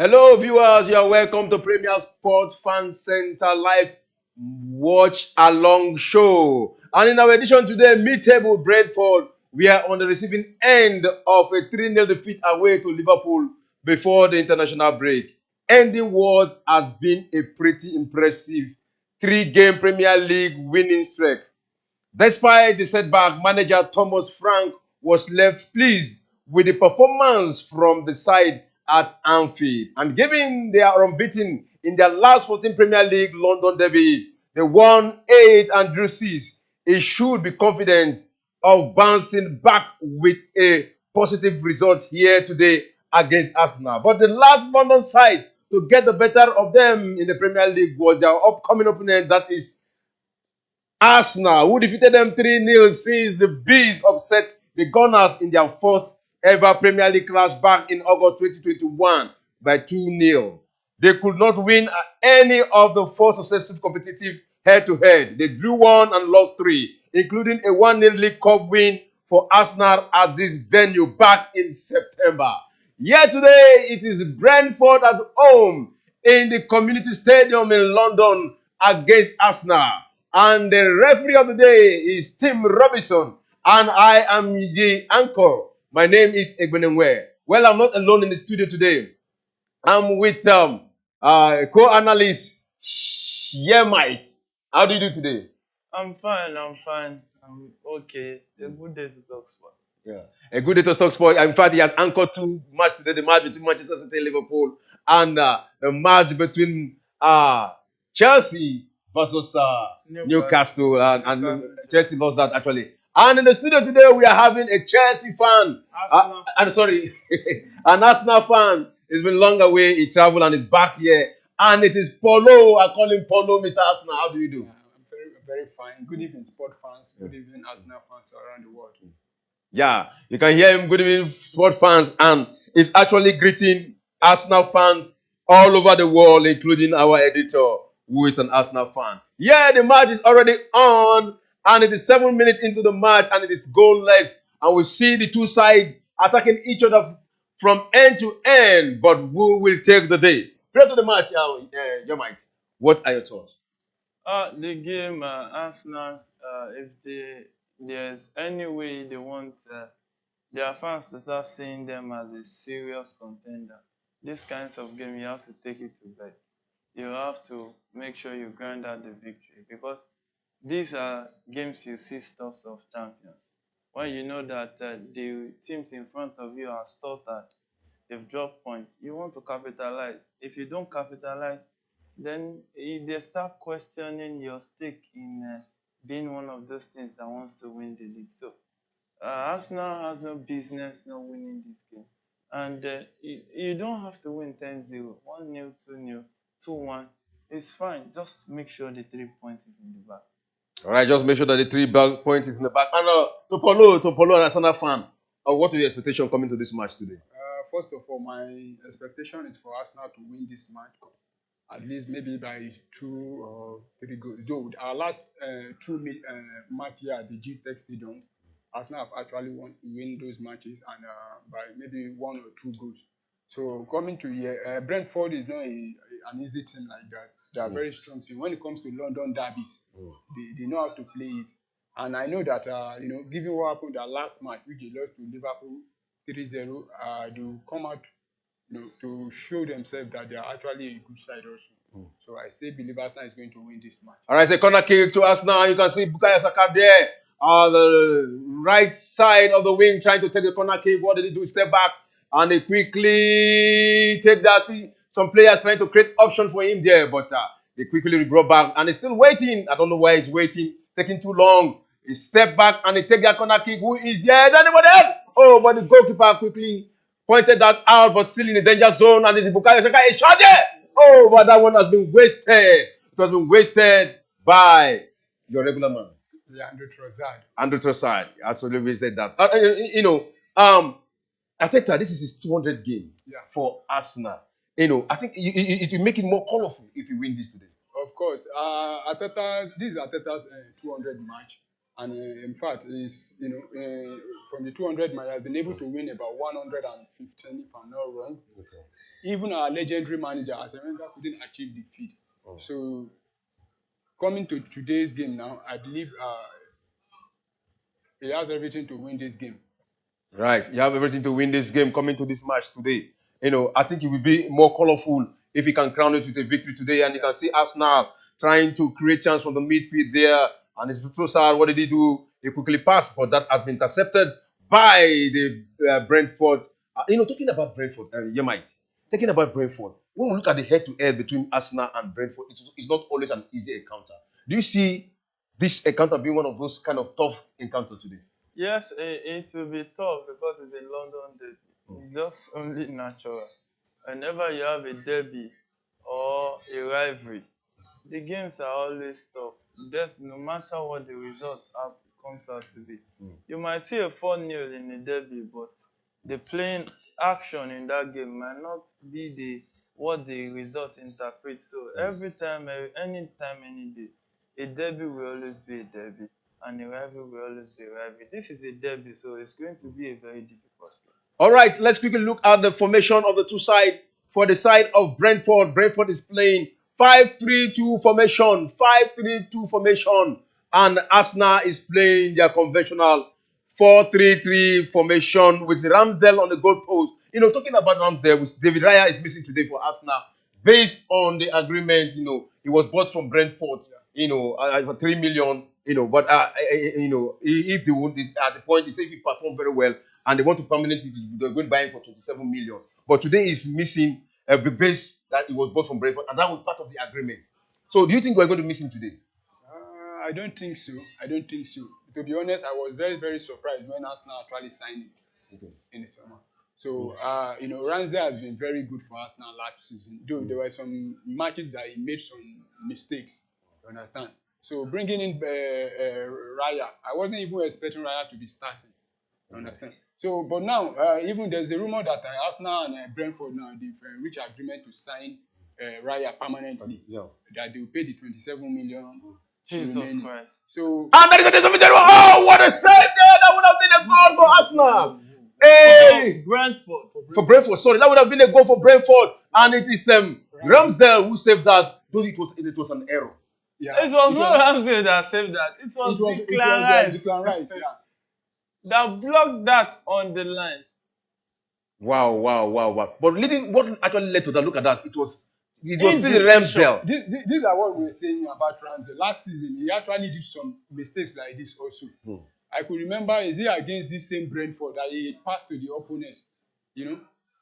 Hello, viewers. You are welcome to Premier Sport Fan Center Live Watch Along Show. And in our edition today, mid-table Brentford, we are on the receiving end of a 3-0 defeat away to Liverpool before the international break. Ending what has been a pretty impressive 3-game Premier League winning streak. Despite the setback, manager Thomas Frank was left pleased with the performance from the side at Anfield. And given they are unbeaten in their last 14 Premier League London derby, they won 8 and drew 6. He should be confident of bouncing back with a positive result here today against Arsenal. But the last London side to get the better of them in the Premier League was their upcoming opponent, that is Arsenal, who defeated them 3-0 since the Bees upset the Gunners in their first ever Premier League clash back in August 2021 by 2-0. They could not win any of the 4 successive competitive head-to-head. They drew 1 and lost 3, including a 1-0 League Cup win for Arsenal at this venue back in September. Yet today, it is Brentford at home in the Community Stadium in London against Arsenal. And the referee of the day is Tim Robinson, and I am the anchor. My name is Egbenenwe. Well, I'm not alone in the studio today. I'm with co-analyst Yemite. How do you do today? I'm fine. I'm okay. A good day to talk sport. Yeah, a good day to talk sport. In fact, he has anchored 2 matches today: the match between Manchester City and Liverpool, and the match between Chelsea versus Newcastle. And Chelsea lost that actually. And in the studio today, we are having a Chelsea fan. I'm sorry, an Arsenal fan. It's been long away. He traveled and is back here. And it is Polo. I call him Polo, Mr. Arsenal. How do you do? I'm very fine. Good evening, sport fans. Good evening, Arsenal fans around the world. Yeah, you can hear him. Good evening, sport fans. And he's actually greeting Arsenal fans all over the world, including our editor, who is an Arsenal fan. Yeah, the match is already on, and it is 7 minutes into the match, and it is goalless. And we see the two sides attacking each other from end to end. But who will take the day? Prior to the match, Yomite, what are your thoughts? The game, Arsenal, if there's any way they want their fans to start seeing them as a serious contender, this kinds of game, you have to take it to bed. You have to make sure you grind out the victory, because these are games you see stuffs of champions. When you know that the teams in front of you are stuttered, they've dropped points, you want to capitalize. If you don't capitalize, then they start questioning your stake in being one of those teams that wants to win the league. So Arsenal has no business not winning this game. And you don't have to win 10-0, 1-0, 2-0, 2-1. It's fine. Just make sure the 3 points is in the back. All right, just make sure that the 3 points is in the back. And to Polo, an Arsenal fan, what is your expectation coming to this match today? First of all, my expectation is for Arsenal to win this match, at least maybe by 2 or 3 goals. Though our last 2 match here at the G-Tech Stadium, Arsenal have actually win those matches, and by maybe 1 or 2 goals. So coming to here, Brentford is not an easy team like that. They are very strong team. When it comes to London derbies, they know how to play it. And I know that, given what happened that last match, which they lost to Liverpool 3-0, they will come out to show themselves that they are actually a good side also. So I still believe Arsenal is going to win this match. All right, it's a corner kick to Arsenal. You can see Bukayo Saka there on the right side of the wing trying to take the corner kick. What did he do? Step back, and they quickly take that. See some players trying to create options for him there, but they quickly brought back, and he's still waiting. I don't know why he's waiting, taking too long. He step back and they take that corner kick. Who is there? Is anybody else? Oh, but the goalkeeper quickly pointed that out, but still in the danger zone, and the Bukayo Saka is shot there. Oh, but that one has been wasted. It has been wasted by your regular man. Yeah, Andrew Trossard absolutely wasted that. Arteta, this is his 200th game for Arsenal. I think it will make it more colorful if you win this today. Of course, this is Arteta's 200 match. and in fact, is from the 200 miles, has been able to win about 115, if I'm not wrong. Okay. Even our legendary manager, Asarenga, couldn't achieve the feat. So coming to today's game now, I believe he has everything to win this game. Right. You have everything to win this game coming to this match today. I think it will be more colorful if he can crown it with a victory today. And you can see Arsenal trying to create chance from the midfield there. And it's so sad. What did he do? He quickly passed, but that has been intercepted by the Brentford. Talking about Brentford, you might. Talking about Brentford, when we look at the head-to-head between Arsenal and Brentford, it's not always an easy encounter. Do you see this encounter being one of those kind of tough encounters today? Yes, it will be tough because it's a London derby. It's just only natural. Whenever you have a derby or a rivalry, the games are always tough. That's no matter what the result comes out to be. You might see a 4-0 in a derby, but the playing action in that game might not be what the result interprets. So every time, any time, any day, a derby will always be a derby, and a rivalry will always be a rivalry. This is a derby, so it's going to be a very difficult game. All right, let's quickly look at the formation of the two sides. For the side of Brentford, Brentford is playing 5-3-2 formation, 5-3-2 formation, and Arsenal is playing their conventional 4-3-3 formation with Ramsdale on the goalpost. Talking about Ramsdale, with David Raya is missing today for Arsenal. Based on the agreement, he was bought from Brentford, for 3 million, but if they want this at the point, they say if he performed very well and they want to permanently, they're going to buy him for 27 million. But today is missing the base that he was bought from Brentford, and that was part of the agreement. So, do you think we're going to miss him today? I don't think so. I don't think so. To be honest, I was very, very surprised when Arsenal actually signed it in the summer. So, Ramsdale has been very good for Arsenal last season. Though there were some matches that he made some mistakes. You understand? So, bringing in Raya, I wasn't even expecting Raya to be starting. You understand? So, but now, even there's a rumor that Arsenal and Brentford now they've reached agreement to sign Raya permanently. Yeah. That they will pay the 27 million. Jesus remaining. Christ. So, And that is a decision. Oh, what a save there! That would have been a goal for Arsenal. Hey! Brentford. For Brentford, sorry, that would have been a goal for Brentford, and it is Ramsdale who saved that. Though it was an error. yeah, It was not Ramsey that saved that. It was Declan Rice Declan Rice, yeah. that blocked that on the line. Wow. But what actually led to that? Look at that. It was still Indecision. Ramsdale. These are what we were saying about Ramsey. Last season, he actually did some mistakes like this also. I could remember, is he against this same Brentford that he passed to the opponents,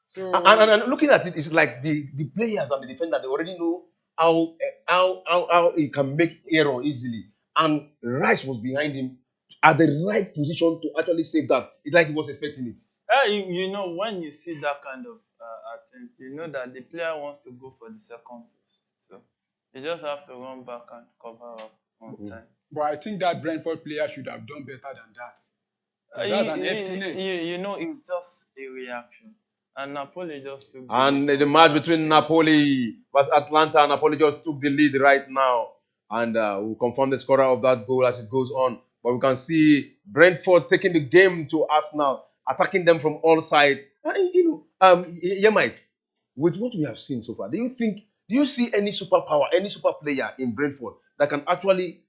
So, And looking at it, it's like the players and the defender, they already know how he can make error easily. And Rice was behind him at the right position to actually save that. It's like he was expecting it. When you see that kind of attempt, you know that the player wants to go for the second post. So you just have to run back and cover up on time. But I think that Brentford player should have done better than that. That's an emptiness. It's just a reaction. And Napoli just took And the match between Napoli versus Atlanta, Napoli just took the lead right now. And we'll confirm the scorer of that goal as it goes on. But we can see Brentford taking the game to Arsenal, attacking them from all sides. Yemite, with what we have seen so far, do you see any superpower, any super player in Brentford that can actually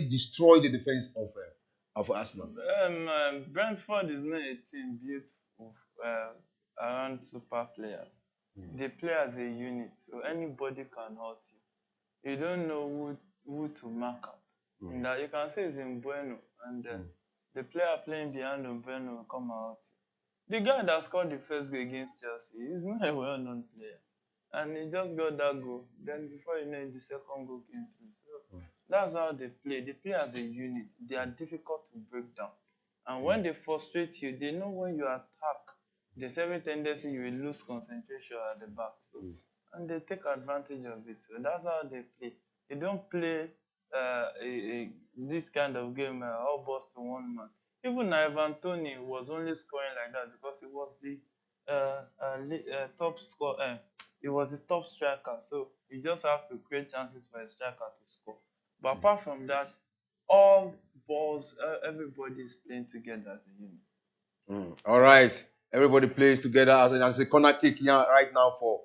destroy the defense of Arsenal? Brentford is not a team built around super players. They play as a unit, so anybody can hurt you. You don't know who to mark out. In that you can say it's in Bueno, and the player playing behind Bueno will come out. The guy that scored the first goal against Chelsea is not a well-known player, and he just got that goal. Then before you know it, the second goal came through. So that's how they play. They play as a unit. They are difficult to break down, and when they frustrate you, they know when you attack, there's every tendency you will lose concentration at the back. So, and they take advantage of it. So that's how they play. They don't play this kind of game all balls to one man. Even Ivan Toney was only scoring like that because he was the top scorer. He was the top striker. So you just have to create chances for a striker to score. But apart from that, all balls, everybody is playing together as a unit. All right. Everybody plays together as a corner kick here right now for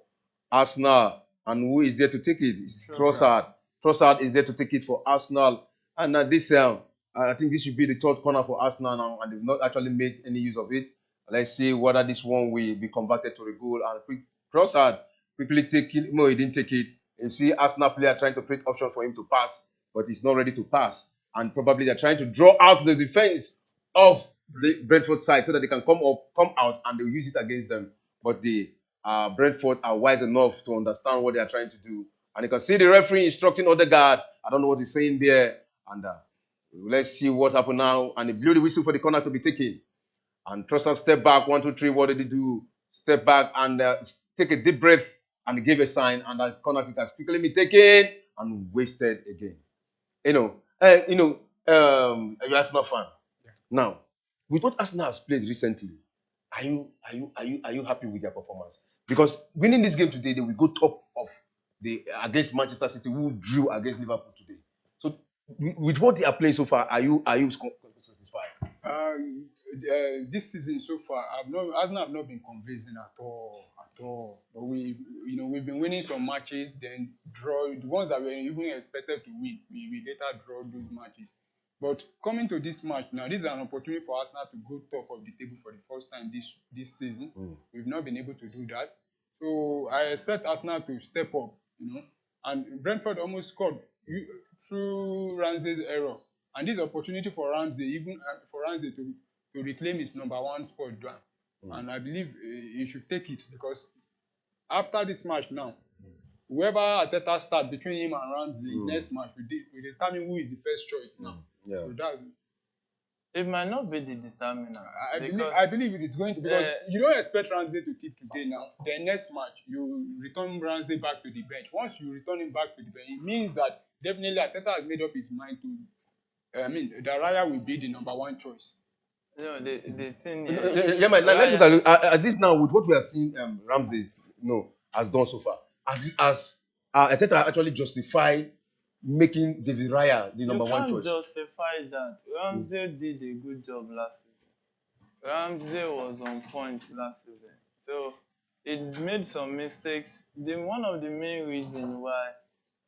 Arsenal. And who is there to take it? It's Trossard. Trossard is there to take it for Arsenal. And I think this should be the third corner for Arsenal now, and they've not actually made any use of it. Let's see whether this one will be converted to a goal. And Trossard quickly taking. No, he didn't take it. You see Arsenal player trying to create option for him to pass, but he's not ready to pass. And probably they're trying to draw out the defense of the Brentford side so that they can come out, and they'll use it against them. But the Brentford are wise enough to understand what they are trying to do. And you can see the referee instructing Odegaard. I don't know what he's saying there. And let's see what happened now. And he blew the whistle for the corner to be taken. And Trossard step back, 1, 2, 3. What did he do? Step back and take a deep breath, and he gave a sign. And that corner kick has quickly been taken and wasted again. You're Arsenal fan. Yeah. Now, with what Arsenal has played recently, are you happy with their performance? Because winning this game today, they will go top of the against Manchester City, who drew against Liverpool today. So, with what they are playing so far, are you satisfied? This season so far, Arsenal have not been convincing at all. But we've been winning some matches, then draw the ones that we were even expected to win. We later draw those matches. But coming to this match now, this is an opportunity for Arsenal to go top of the table for the first time this season. We've not been able to do that. So I expect Arsenal to step up, And Brentford almost scored through Ramsey's error. And this opportunity for Ramsey, to reclaim his number 1 spot down. And I believe he should take it, because after this match now, whoever Arteta start between him and Ramsey next match, we determine who is the first choice now. Yeah. So that It might not be the determinant. I believe it is going to, because you don't expect Ramsey to keep today now. The next match, you return Ramsey back to the bench. Once you return him back to the bench, it means that definitely Arteta has made up his mind to. Raya will be the number 1 choice. The thing is, let's look at this now with what we have seen Ramsey has done so far. As Arteta actually justify making David Raya the number 1 choice. You can't justify that. Ramsey did a good job last season. Ramsey was on point last season. So it made some mistakes. One of the main reasons why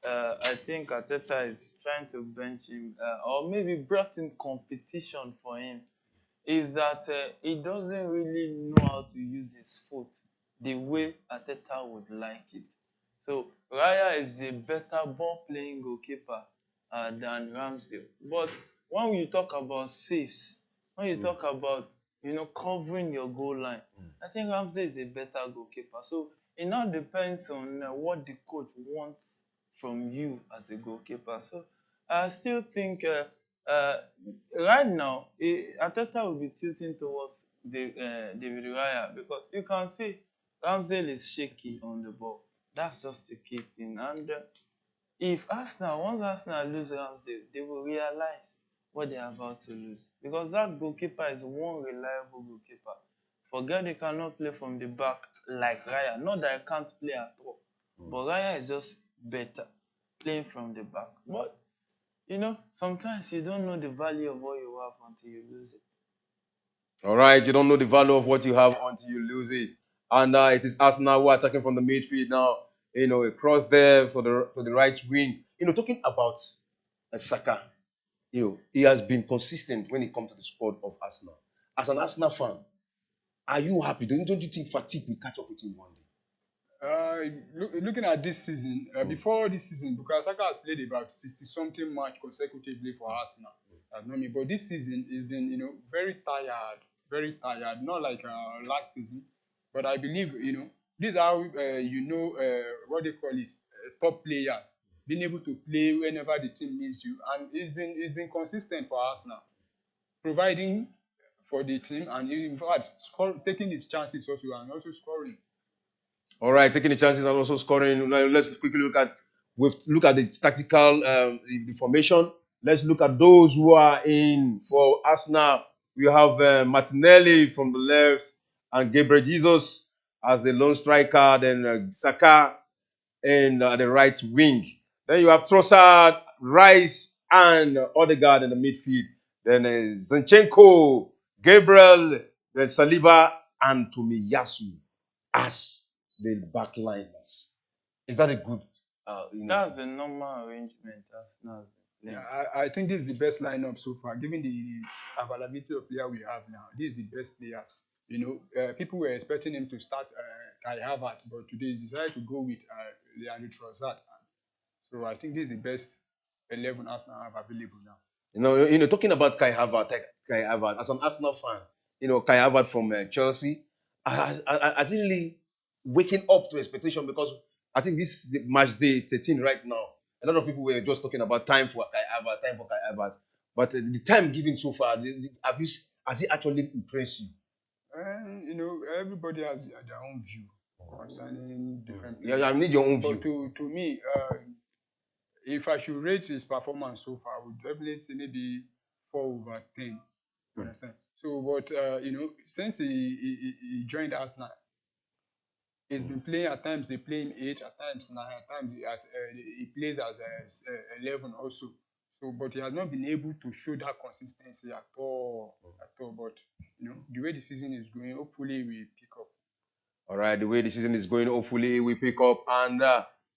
I think Arteta is trying to bench him, or maybe brought in competition for him, is that he doesn't really know how to use his foot the way Arteta would like it. So Raya is a better ball-playing goalkeeper than Ramsdale. But when you talk about saves, when you talk about covering your goal line, I think Ramsdale is a better goalkeeper. So it now depends on what the coach wants from you as a goalkeeper. So I still think right now Arteta will be tilting towards David Raya, because you can see Ramsdale is shaky on the ball. That's just the key thing. And once Arsenal lose Ramsdale, they will realize what they are about to lose, because that goalkeeper is one reliable goalkeeper. Forget he cannot play from the back like Raya. Not that I can't play at all, but Raya is just better playing from the back. But sometimes you don't know the value of what you have until you lose it. All right, you don't know the value of what you have until you lose it. And it is Arsenal who are attacking from the midfield now. Across there to the right wing. Talking about Saka, he has been consistent when it comes to the squad of Arsenal. As an Arsenal fan, are you happy? Don't you think fatigue will catch up with him one day? Looking at this season, before this season, because Saka has played about 60-something match consecutively for Arsenal. But this season he's been, very tired. Not like last season, but I believe this is how what they call it, top players being able to play whenever the team needs you, and he's been consistent for Arsenal, providing for the team, and in fact taking his chances also, and also scoring. All right, taking the chances and also scoring. Now, let's quickly look at the tactical the formation. Let's look at those who are in for Arsenal. We have Martinelli from the left and Gabriel Jesus as the lone striker. Then Saka in the right wing. Then you have Trossard, Rice, and Odegaard in the midfield. Then Zinchenko, Gabriel, then Saliba, and Tomiyasu as the backliners. Is that a good? That's the normal arrangement Arsenal's been Yeah, playing. I think this is the best lineup so far, given the availability of player we have now. This is the best players. People were expecting him to start Kai Havertz, but today he decided to go with Leandro Trossard. So I think this is the best 11 Arsenal have available now. Talking about Kai Havertz as an Arsenal fan, Kai Havertz from Chelsea, I think really waking up to expectation because I think this is the match day 13 right now. A lot of people were just talking about time for time for Kai Havertz, but the time given so far, has it actually impressed you? And everybody has their own view concerning different Yeah, players. I need your own But view. to me, if I should rate his performance so far, I would definitely say maybe 4/10. You understand? So, but since he joined Arsenal, he's been playing at times. They play him 8, at times 9, at times he plays as 11 also. So, but he has not been able to show that consistency at all, at all. But the way the season is going, hopefully we pick up. All right, the way the season is going, hopefully we pick up. And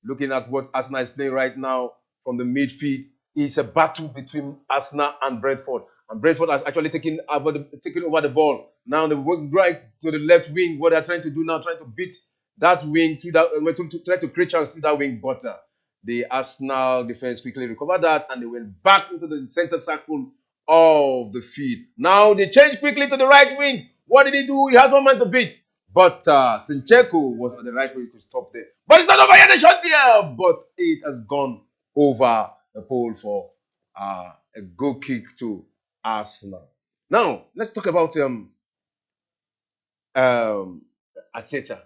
looking at what Arsenal is playing right now from the midfield, it's a battle between Arsenal and Brentford. And Brentford has actually taken over the ball. Now they work right to the left wing. What they're trying to do now, trying to beat that wing to that, to try to create chance through that wing. But the Arsenal defense quickly recovered that, and they went back into the center circle of the field. Now they changed quickly to the right wing. What did he do? He has one man to beat. But Sinchenko was at the right place to stop there. But it's not over yet. The shot there. But it has gone over the pole for a goal kick to Arsenal. Now, let's talk about Arteta.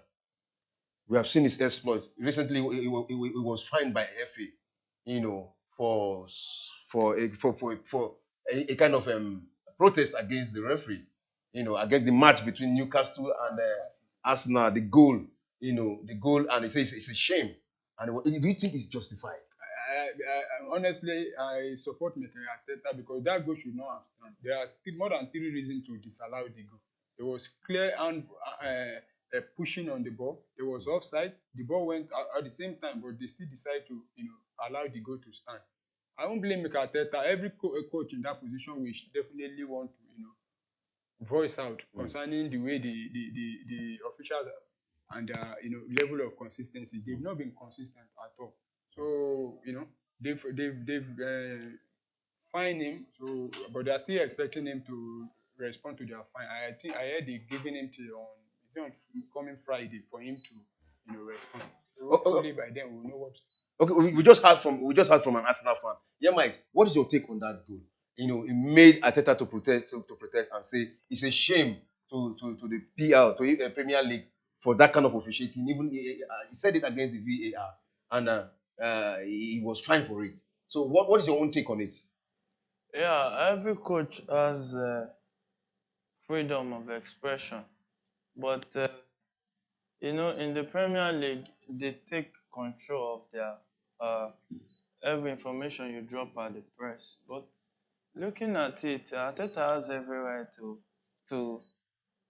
We have seen his exploits. Recently, he was fined by FA, for a kind of protest against the referee, against the match between Newcastle and Arsenal, the goal, and he says it's a shame. And do you think it's justified? Honestly, I support Mikel Arteta because that goal should not have stand. There are more than 3 reasons to disallow the goal. There was clear hand pushing on the ball. There was offside. The ball went at the same time, but they still decided to allow the goal to stand. I won't blame Mikel Arteta. Every coach in that position will definitely want to voice out concerning the way the officials and level of consistency. They've not been consistent at all. So they've fined him. So but they are still expecting him to respond to their fine. I think I heard they've given him till on coming Friday for him to respond. So hopefully by then we'll know what. Okay, we just heard from an Arsenal fan. Yeah, Mike, what is your take on that goal? It made Arteta to protest and say it's a shame to the PL, to the Premier League, for that kind of officiating. Even he said it against the VAR, and he was fined for it. So what is your own take on it? Yeah, every coach has freedom of expression, but in the Premier League, they take control of their every information you drop at the press. But looking at it, Arteta has every right to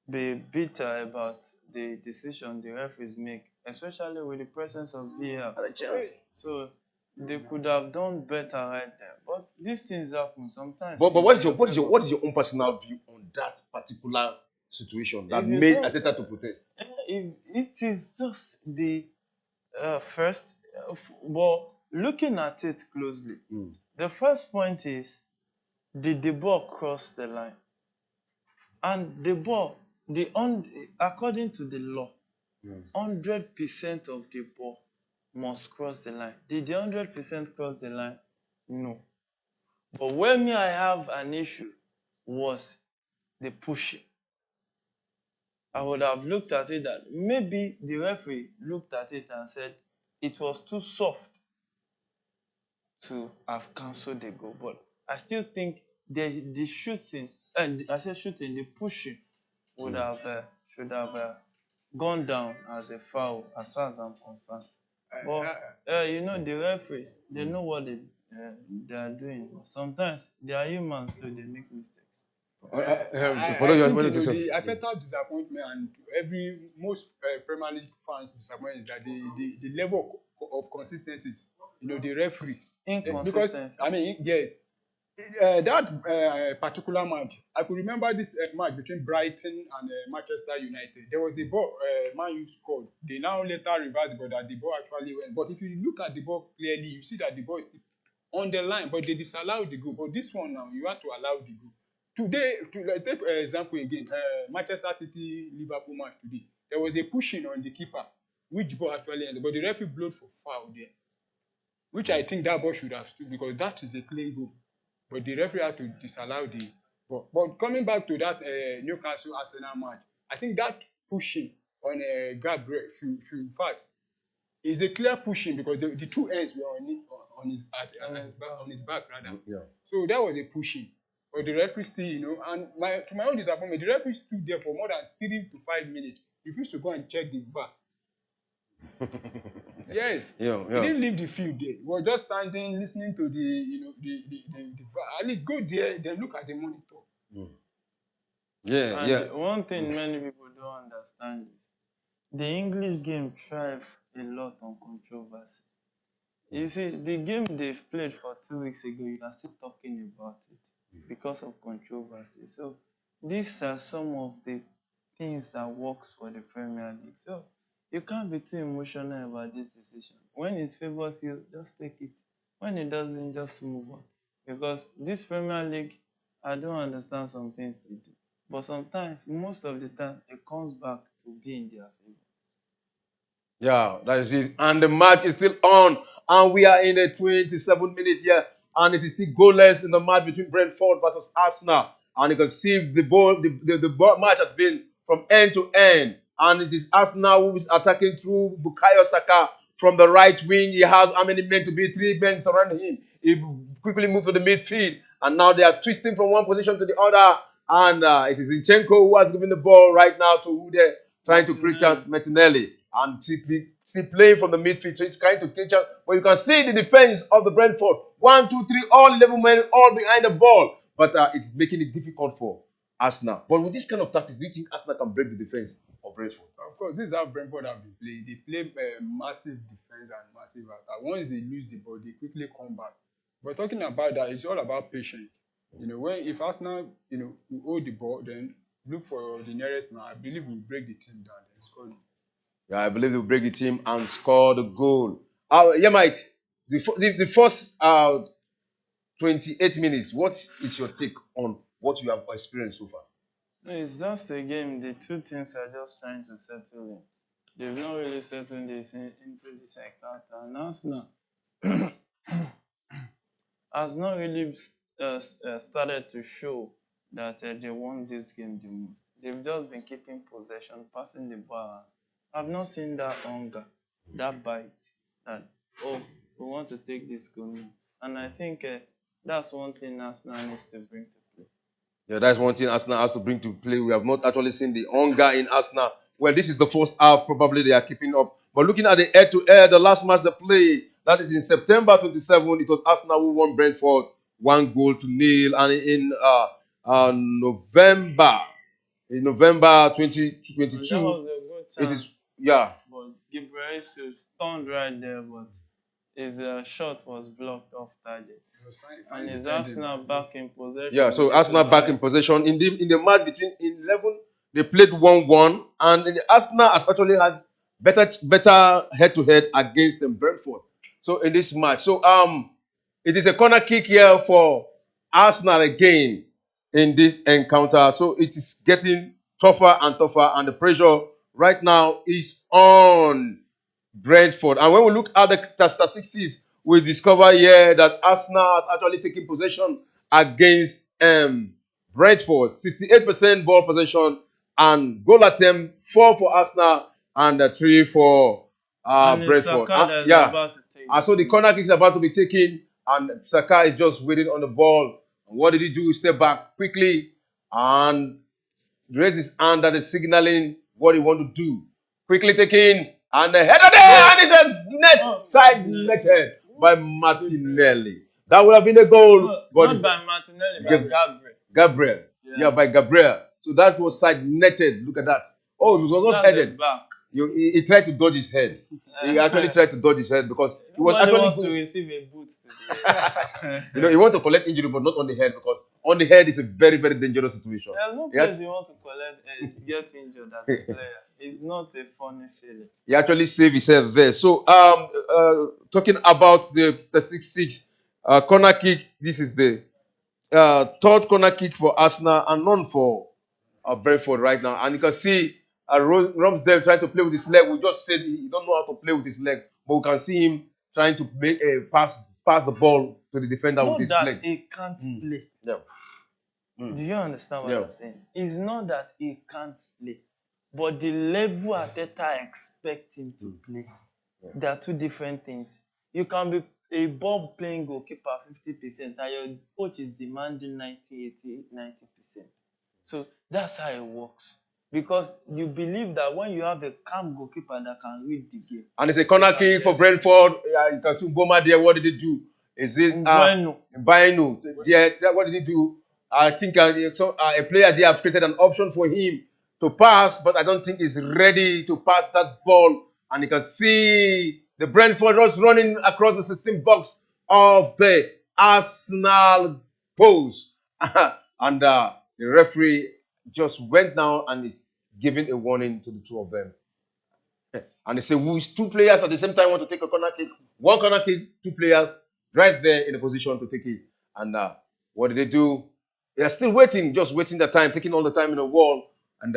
be bitter about the decision the referees make, especially with the presence of VAR. And a chance. So they could have done better right there. But these things happen sometimes. But it's what is in your your what is your favor. what is your own personal view on that particular situation that If you made don't, Arteta to protest? if it is just the first, well, looking at it closely, the first point is, did the ball cross the line? And the ball, according to the law, 100% of the ball must cross the line. Did the 100% cross the line? No. But where me I have an issue was the pushing. I would have looked at it that maybe the referee looked at it and said it was too soft to have cancelled the goal. But I still think the shooting, and I said shooting, the pushing should have gone down as a foul, as far as I'm concerned. But you know, the referees, they know what they are doing. Sometimes they are humans too, they make mistakes. I think the Arteta disappointment and most Premier League fans disappointment is that the level of consistencies. The referees. Because Inconsistency. I mean, yes, that particular match, I could remember this match between Brighton and Manchester United. There was a ball Man U scored. They now later reversed, but that the ball actually went. But if you look at the ball clearly, you see that the ball is still on the line, but they disallowed the goal. But this one now, you have to allow the goal. Today, like, take example again, Manchester City Liverpool match today. There was a pushing on the keeper, which ball actually ended, but the referee blew for foul there, which I think that ball should have stood because that is a clean goal. But the referee had to disallow the ball. But coming back to that Newcastle Arsenal match, I think that pushing on Gabriel should in fact is a clear pushing because the two ends were on his back rather. Yeah. So that was a pushing. But the referee still, and to my own disappointment, the referee stood there for more than 3 to 5 minutes. Refused to go and check the VAR. Yes. He didn't leave the field there. He was just standing, listening to the VAR. At least go there, then look at the monitor. One thing many people don't understand is the English game thrive a lot on controversy. You see, the game they've played for 2 weeks ago, you are still talking about it because of controversy. So these are some of the things that works for the Premier League. So you can't be too emotional about this decision. When it favors you, just take it. When it doesn't, just move on. Because this Premier League, I don't understand some things they do. But sometimes, most of the time, it comes back to be in their favor. Yeah, that is it. And the match is still on. And we are in the 27th minute here. And it is still goalless in the match between Brentford versus Arsenal. And you can see the match has been from end to end. And it is Arsenal who is attacking through Bukayo Saka from the right wing. He has how many men to be? 3 men surrounding him. He quickly moved to the midfield. And now they are twisting from one position to the other. And it is Zinchenko who has given the ball right now to who they're trying to create chance, Martinelli. And still playing from the midfield, so he's trying to catch up. But you can see the defense of the Brentford. 1, 2, 3, all 11 men, all behind the ball. But it's making it difficult for Arsenal. But with this kind of tactics, do you think Arsenal can break the defense of Brentford? Of course, this is how Brentford have been playing. They play massive defense and massive attack. Once they lose the ball, they quickly come back. But talking about that, it's all about patience. If Arsenal, will hold the ball, then look for the nearest man. I believe we'll break the team down and score. Yeah, I believe they'll break the team and score the goal. Mate. The first 28 minutes, what is your take on what you have experienced so far? It's just a game. The two teams are just trying to settle in. They've not really settled this into the second. And Arsenal has not really started to show that they want this game the most. They've just been keeping possession, passing the ball. I've not seen that hunger, that bite, that, we want to take this goal. And I think that's one thing Arsenal needs to bring to play. Yeah, that's one thing Arsenal has to bring to play. We have not actually seen the hunger in Arsenal. Well, this is the first half. Probably they are keeping up. But looking at the head-to-head, the last match they played, that is in September 27, it was Arsenal who won Brentford 1-0. And in November 2022, that was a good chance. it is, yeah. But Gabriel stunned right there, but his shot was blocked off target. And his Arsenal back in possession. Yeah, so Arsenal back in possession. In the match between 11, they played 1-1, and the Arsenal has actually had better head-to-head against them, Brentford. So in this match, so it is a corner kick here for Arsenal again in this encounter. So it is getting tougher and tougher, and the pressure right now is on Brentford. And when we look at the statistics, we discover here that Arsenal has actually taken possession against Brentford. 68% ball possession and goal attempt, 4 for Arsenal and 3 for Brentford. And so the corner kick is about to be taken, and Saka is just waiting on the ball. And what did he do? He step back quickly and raise his hand that is signaling what he want to do. Quickly taking and the header there, and it's a side netted by Martinelli. That would have been a goal. Not by Martinelli, by Gabriel. Gabriel. Yeah, by Gabriel. So that was side netted. Look at that. Oh, it was not headed. Back. He tried to dodge his head. He actually tried to dodge his head because he was actually wants to receive a boot today. he want to collect injury, but not on the head, because on the head is a very, very dangerous situation. There's no place you want to collect and get injured as a player. It's not a funny feeling. He actually saved himself there. So, talking about the 6-6 corner kick, this is the third corner kick for Arsenal and none for Brentford right now. And you can see Ramsdale trying to play with his leg. We just said he don't know how to play with his leg, but we can see him trying to make a pass the ball to the defender with his leg. He can't play. Yeah. Do you understand what I'm saying? It's not that he can't play, but the level Arteta expect him to play. There are two different things. You can be a ball playing goalkeeper 50%, and your coach is demanding 90, 80, 90%. So that's how it works. Because you believe that when you have a calm goalkeeper that can read the game. And it's a corner kick for Brentford. You can see Boma there. What did he do? Is it Mbainu? What did he do? I think a player there have created an option for him to pass, but I don't think he's ready to pass that ball. And you can see the Brentford just running across the 16 box of the Arsenal post. And the referee just went down and is giving a warning to the two of them. And they say, two players at the same time want to take a corner kick. One corner kick, two players right there in a position to take it. And what did they do? They are still waiting, just wasting their time, taking all the time in the wall. And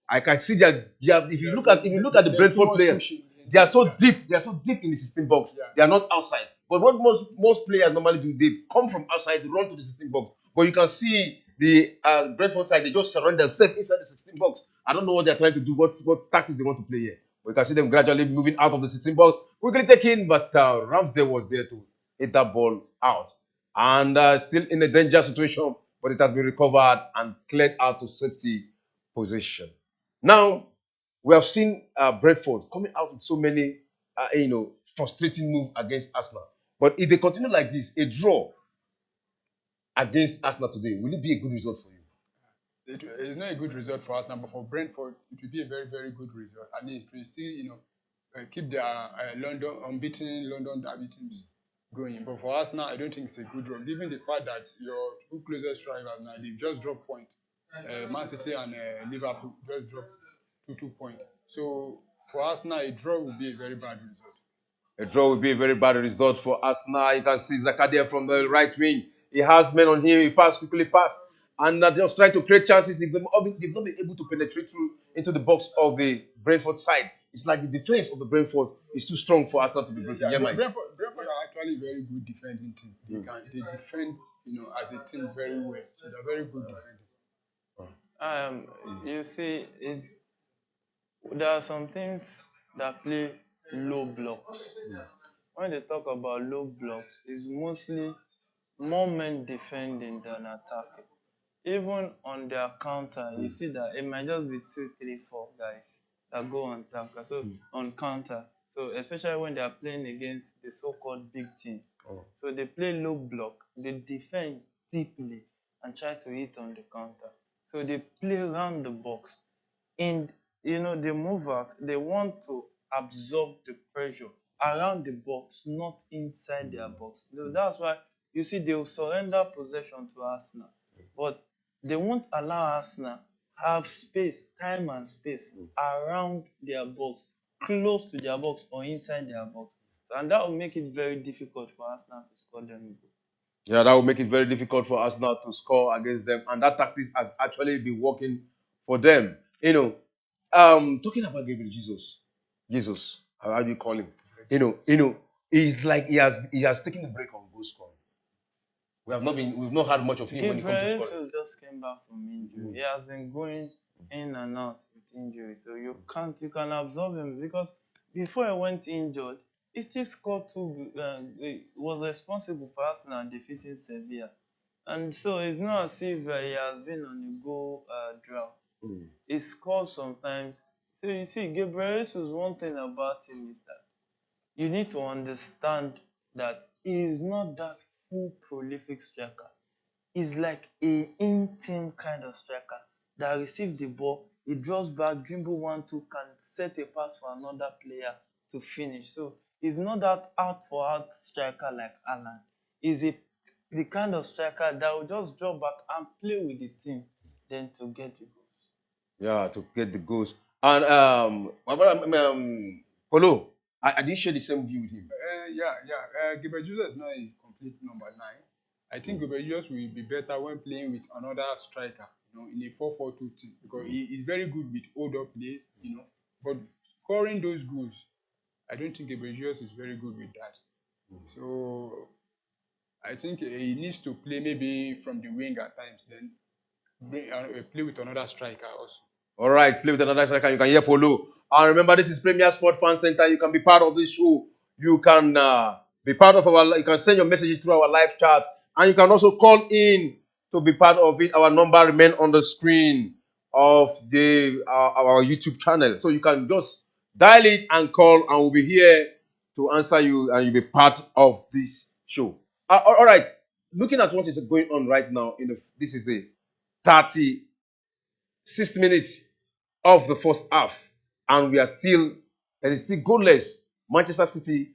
I can see that if you look at the Brentford players, they are so deep. They are so deep in the 16 box. Yeah. They are not outside. But what most players normally do, they come from outside, they run to the 16 box. But you can see the Brentford side, they just surround themselves inside the 16 box. I don't know what they are trying to do, what tactics they want to play here. But you can see them gradually moving out of the 16 box. Quickly taken, but Ramsdale was there to hit that ball out. And still in a danger situation, but it has been recovered and cleared out to safety position. Now, we have seen Brentford coming out with so many, frustrating moves against Arsenal. But if they continue like this, a draw against Arsenal today, will it be a good result for you? It's not a good result for Arsenal, but for Brentford, it will be a very, very good result. And it will still, keep their unbeaten London derby teams going. But for Arsenal, I don't think it's a good run. Given the fact that your two closest rivals now, they've just dropped points. Man City and Liverpool just dropped 2 points. So for Arsenal, a draw will be a very bad result. A draw will be a very bad result for Arsenal. You can see Zakaria from the right wing. He has men on him. He quickly passed. And just trying to create chances. They've not been able to penetrate through into the box of the Brentford side. It's like the defense of the Brentford is too strong for Arsenal to be broken. Yeah, Brentford are actually a very good defending team. They defend, as a team very well. So they're very good defenders. You see, there are some teams that play low blocks. When they talk about low blocks, it's mostly more men defending than attacking. Even on their counter, you see that it might just be 2, 3, 4 guys that go on counter. So on counter. So especially when they are playing against the so-called big teams. So they play low block, they defend deeply and try to hit on the counter. So they play around the box. And they move out, they want to absorb the pressure around the box, not inside their box. That's why you see they will surrender possession to Arsenal. But they won't allow Arsenal have space, time and space around their box, close to their box or inside their box. And that will make it very difficult for Arsenal to score them. Yeah, that will make it very difficult for Arsenal to score against them. And that tactics has actually been working for them. Talking about Gabriel Jesus, how do you call him? He's like he has taken a break on goal scoring. We've not had much of him when it comes to scoring. Just came back from injury. He has been going in and out with injury, so you can absorb him because before he went injured, he still scored 2. He was responsible for Arsenal defeating Sevilla, and so it's not as if he has been on a goal drought. He scores sometimes. So you see, Gabriel Jesus, one thing about him is that you need to understand that he is not that full prolific striker. He's like a in-team kind of striker that receives the ball, he draws back, dribble 1-2, can set a pass for another player to finish. So he's not that out for out striker like Alan. He's the kind of striker that will just draw back and play with the team, then to get the goal. Yeah, to get the goals. And Polo, I did share the same view with him. Gilbert Jesus is not a complete number 9. I think Gilbert Jesus will be better when playing with another striker, in a 4-4-2 team, because he is very good with hold-up plays, but scoring those goals, I don't think Gilbert Jesus is very good with that. So I think he needs to play maybe from the wing at times, then play with another striker also. All right, play with another striker. You can hear Polo. And remember, this is Premier Sport Fan Center. You can be part of this show. You can be part of our. You can send your messages through our live chat, and you can also call in to be part of it. Our number remain on the screen of the our YouTube channel, so you can just dial it and call, and we'll be here to answer you, and you'll be part of this show. All right. Looking at what is going on right now, this is the 36th minute of the first half, and there is still goalless. Manchester City,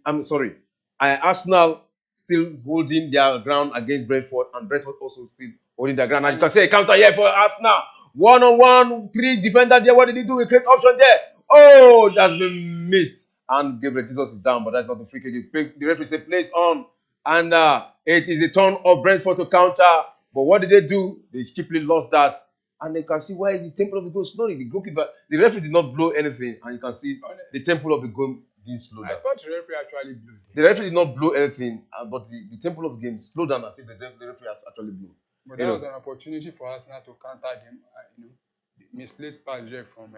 Arsenal still holding their ground against Brentford, and Brentford also still holding their ground. As you can see, a counter here for Arsenal. 1-on-1, 3 defenders there. What did he do? A great option there. Oh, that's been missed. And Gabriel Jesus is down, but that's not the free kick. The referee said plays on, and it is the turn of Brentford to counter. But what did they do? They cheaply lost that. And you can see why the temple of the goal slowly. The goalkeeper, the referee did not blow anything, and you can see the temple of the goal being slowed down. I thought the referee actually blew. The referee did not blow anything, but the temple of the game slowed down as if the referee actually blew. But that was an opportunity for Arsenal to counter them. Misplaced pass there from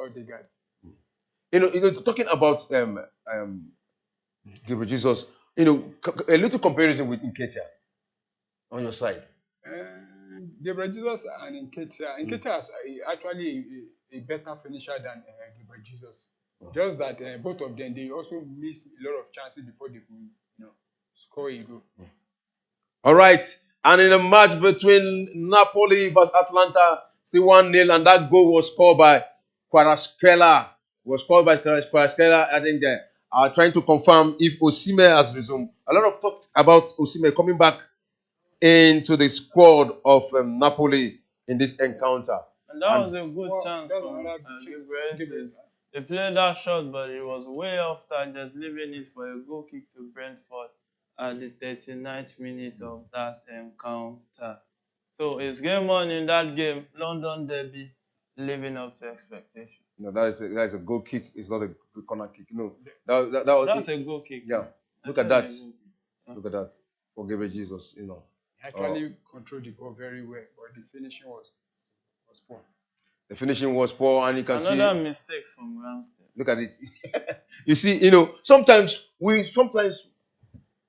Odegaard. Talking about Gabriel Jesus, a little comparison with Nketiah on your side. Gabriel Jesus and Nketiah is actually a better finisher than Gabriel Jesus. Just that both of them, they also miss a lot of chances before they could score a goal. All right. And in a match between Napoli versus Atlanta, still 1-0, and that goal was scored by Kvaratskhelia. I think they are trying to confirm if Osimhen has resumed. A lot of talk about Osimhen coming back into the squad of Napoli in this encounter. And that was a good chance for Gabriel. They played that shot, but it was way off target, leaving it for a goal kick to Brentford at the 39th minute of that encounter. So it's game on in that game, London derby, living up to expectation. No, that is a goal kick. It's not a good corner kick. No, that's a goal kick. Yeah, look at that. Look at that for Gabriel Jesus. He actually controlled the ball very well, but the finishing was poor. The finishing was poor, and you can see another mistake from Ramsdale. Look at it. You see, sometimes we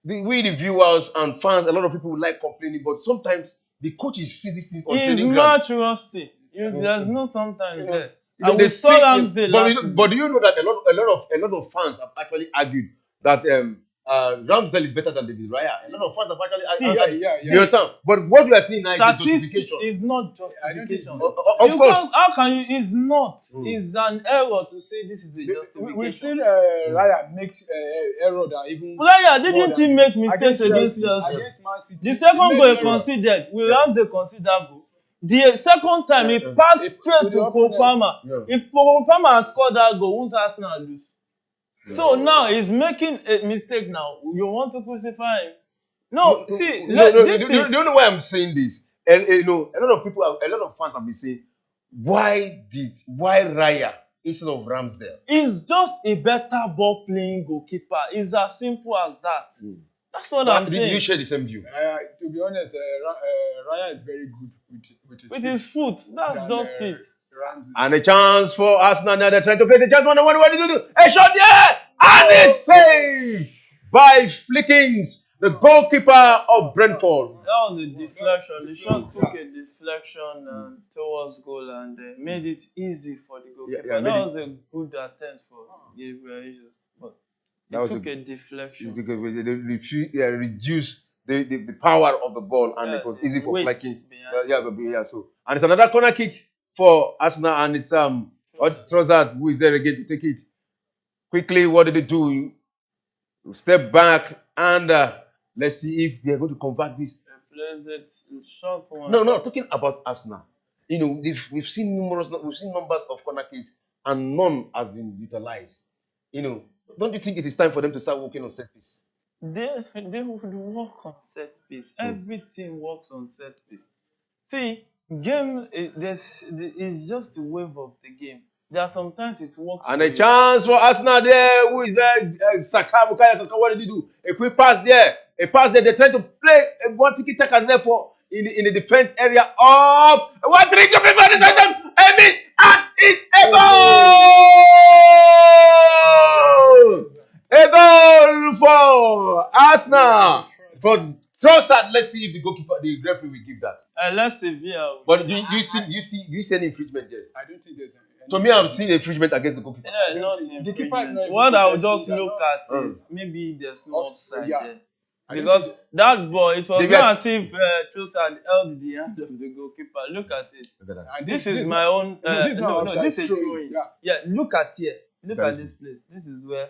the viewers and fans, a lot of people would like complaining, but sometimes the coaches see these things on training ground. He's much rusty. There's no sometimes there. They saw Ramsdale but do you know that a lot of fans have actually argued that Ramsdale is better than David Raya? A lot of fans have actually argued. You understand? But what we are seeing now is a justification. It's not justification. Of course. How can you? It's not. It's an error to say this is a justification. We've seen Raya makes error that even. Raya didn't he make mistakes against Chelsea? The second goal he considered, Ramsdale considered that goal. The second time he passed straight to Cole Palmer. If Cole Palmer had scored that goal, wouldn't Arsenal lose? So now he's making a mistake now. You want to crucify him? No, see. Do you know why I'm saying this? And a lot of fans have been saying, why Raya instead of Ramsdale? He's just a better ball playing goalkeeper. It's as simple as that. That's what I'm saying. Did you share the same view? To be honest, Raya is very good with his foot. That's just it. And a chance for Arsenal now. They're trying to play the chance. What did you do? A shot there! And a save by Flickings, the goalkeeper of Brentford. That was a deflection. The shot took a deflection towards goal and made it easy for the goalkeeper. That was a good attempt for Gabriel Jesus. But That It was took a deflection. they reduced the power of the ball, and Yeah, it was the easy for weight Flikings. behind So and it's another corner kick for Arsenal, and it's Trossard who is there again to take it. Quickly, what did they do? Step back and let's see if they're going to convert this. Replace it, short one. No, talking about Arsenal. We've seen numbers of corner kicks, and none has been utilized. Don't you think it is time for them to start working on set piece? They would work on set piece. Everything works on set piece. See, game is just the wave of the game. There are sometimes it works. And a chance for Arsenal there. Who is there? Saka, Bukayo Saka. What did he do? A quick pass there. A pass there. They're trying to play a one tiki taka there for in the defense area of 1-3 to prepare this item. A miss and it's a goal. A goal for Arsenal. For Trossard. Let's see if the referee will give that. Let's see VAR. But do you see any infringement there? I don't think there's any. To me, I'm seeing infringement against the goalkeeper. Yeah, not The keeper is not what I would even just look at is maybe there's no offside yeah. there. Because that ball, it was They not were- as if Trossard held the hand of the goalkeeper. Look at it. Look at that. And This is my own. no, This is throwing. throwing. Yeah. Yeah, look at here. Look That's at this place. This is where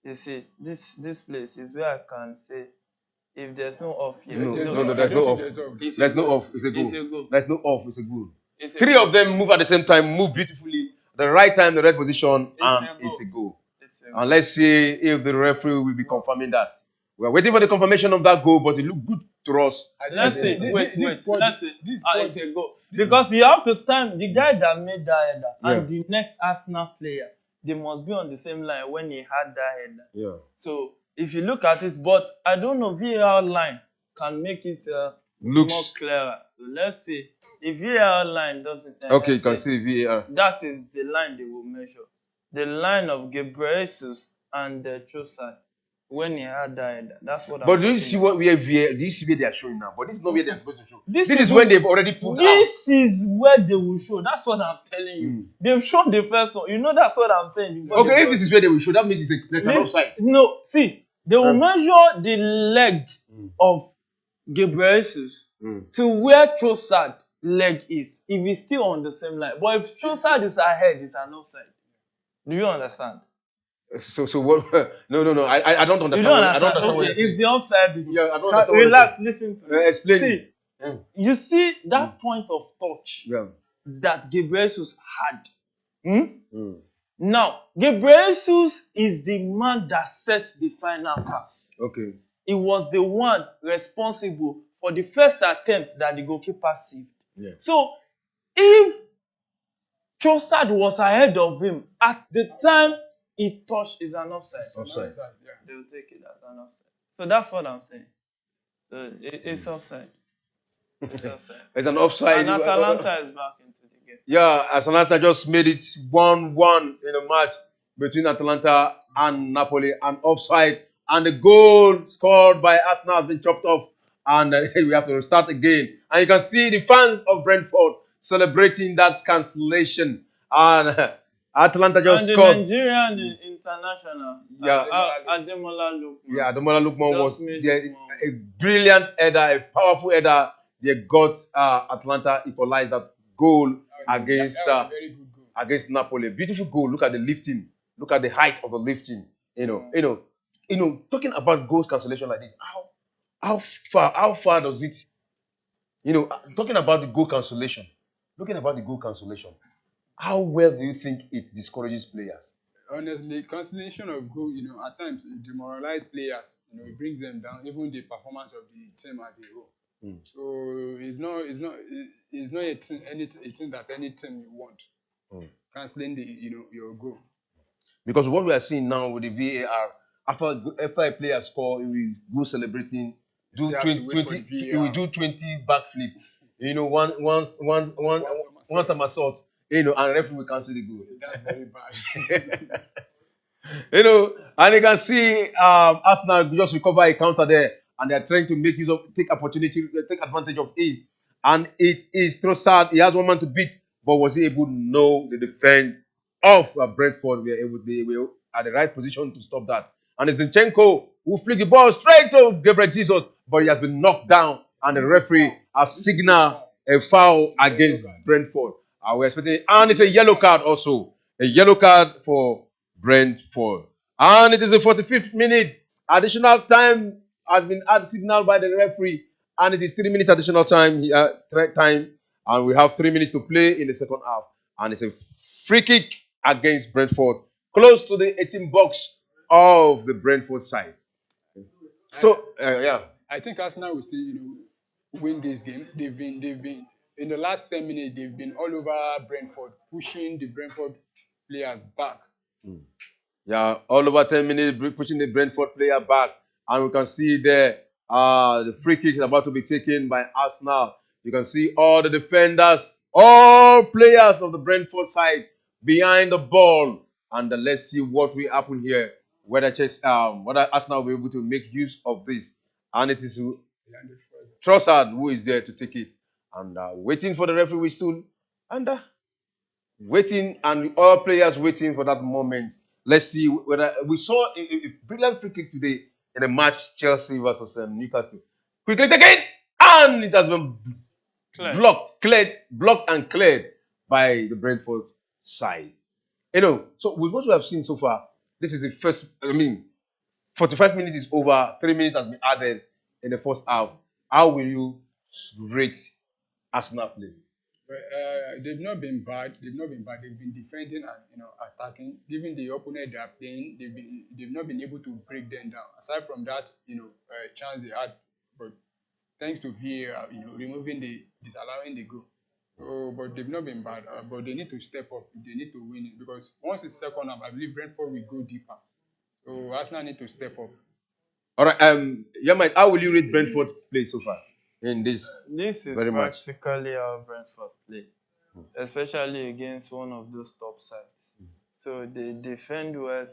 you see this place is where I can say if there's no off here. No, There's there's no off. It's There's a no goal. off. It's a It's a goal. goal. There's no off. It's a goal. It's a Three goal. of them move at the same time, move beautifully, the right time, the right position, and it's a goal. It's a goal. And let's see if the referee will be confirming that. We are waiting for the confirmation of that goal, but it looked good to us. Let's see. This- Wait. this point- Let's see. this It's point- a goal. Because you have to time the guy that made that header and Yeah. the next Arsenal player. They must be on the same line when he had that header. Yeah. So if you look at it, but I don't know, VAR line can make it more clearer. So let's see if VAR line doesn't. Okay, you can see VAR. That is the line they will measure. The line of Gabriel Jesus and Trossard when he had that header. That's what. But do you see what where VAR? Do you see where they are showing now? But this is not where they are supposed to show. This This is is when they've already pulled out. This is where they will show. That's what I'm telling you. They've shown the first one. You know, that's what I'm saying. Okay, if this is where they will show, that means there's an offside. No, see, they will measure the leg of Gabriel Jesus to where Trossard leg is. If he's still on the same line. But if Trossard is ahead, it's an offside. Do you understand? So what? No. I don't understand. You don't I don't understand okay, what you're it's saying. the offside. Yeah, I don't understand. Relax, listen to me. Explain. See, you see that point of touch Yeah. that Gabriel Jesus had. Now, Gabriel Jesus is the man that set the final pass. Okay. He was the one responsible for the first attempt that the goalkeeper saved. Yeah. So, if Trossard was ahead of him at the time he touched, is an offside. Offside. Yeah. They will take it as an offside. So that's what I'm saying. So it's offside. It's offside. It's an offside. And Atalanta is back into the game. Yeah, Atalanta just made it 1-1 in a match between Atalanta and Napoli, and offside, and the goal scored by Arsenal has been chopped off, and we have to restart again. And you can see the fans of Brentford celebrating that cancellation, and Atalanta just and scored. the Nigerian international, Ademola Lookman. Yeah, Ademola Lookman Just was made there, it small. a brilliant header, a powerful header. They got Atalanta equalized that goal against That was a very good goal. against Napoli. Beautiful goal. Look at the lifting. Look at the height of the lifting. Talking about goal cancellation like this, how far does it? Talking about the goal cancellation. Looking about the goal cancellation, how well do you think it discourages players? Honestly, cancellation of goal, at times it demoralize players. It brings them down, even the performance of the team as a whole. So it's not a thing that any team you want. Cancelling your goal. Because what we are seeing now with the VAR, after a player score, he will go celebrating, do Still have to 20, wait for 20 the he will VAR. do 20 backflip. One somersault. And referee will cancel the goal. That's very bad. And you can see Arsenal just recover a counter there, and they are trying to take advantage of it. And it is Trossard. He has one man to beat, but was he able to know the defense of Brentford? They were at the right position to stop that. And it's Zinchenko who flicked the ball straight to Gabriel Jesus, but he has been knocked down, and the referee has signaled a foul against Brentford. We're expecting, and it's a yellow card also. A yellow card for Brentford. And it is the 45th minute. Additional time has been signaled by the referee, and it is 3 minutes additional time here, time, and we have 3 minutes to play in the second half. And it's a free kick against Brentford, close to the 18 box of the Brentford side. So, yeah. I think Arsenal will still, win this game. They've been in the last 10 minutes. They've been all over Brentford, pushing the Brentford players back. Yeah, all over 10 minutes, pushing the Brentford player back. And we can see there, the free kick is about to be taken by Arsenal. You can see all the defenders, all players of the Brentford side behind the ball. And let's see what will happen here. Whether Arsenal will be able to make use of this. And it is Trossard who is there to take it. And waiting for the referee whistle. And waiting, and all players waiting for that moment. Let's see whether we saw a brilliant free kick today in the match Chelsea versus Newcastle. Quickly taken, and it has been blocked and cleared by the Brentford side. So with what we have seen so far, this is the first. 45 minutes is over. 3 minutes has been added in the first half. How will you rate Arsenal play? They've not been bad. They've not been bad. They've been defending and attacking. Given the opponent they are playing, they've not been able to break them down. Aside from that, chance they had, but thanks to VAR, removing disallowing the goal. Oh, but they've not been bad. But they need to step up. They need to win it because once it's second half, I believe Brentford will go deeper. So Arsenal need to step up. All right. Mate, how will you rate Brentford play so far in this This is very much? practically how Brentford play, especially against one of those top sides. So they defend well.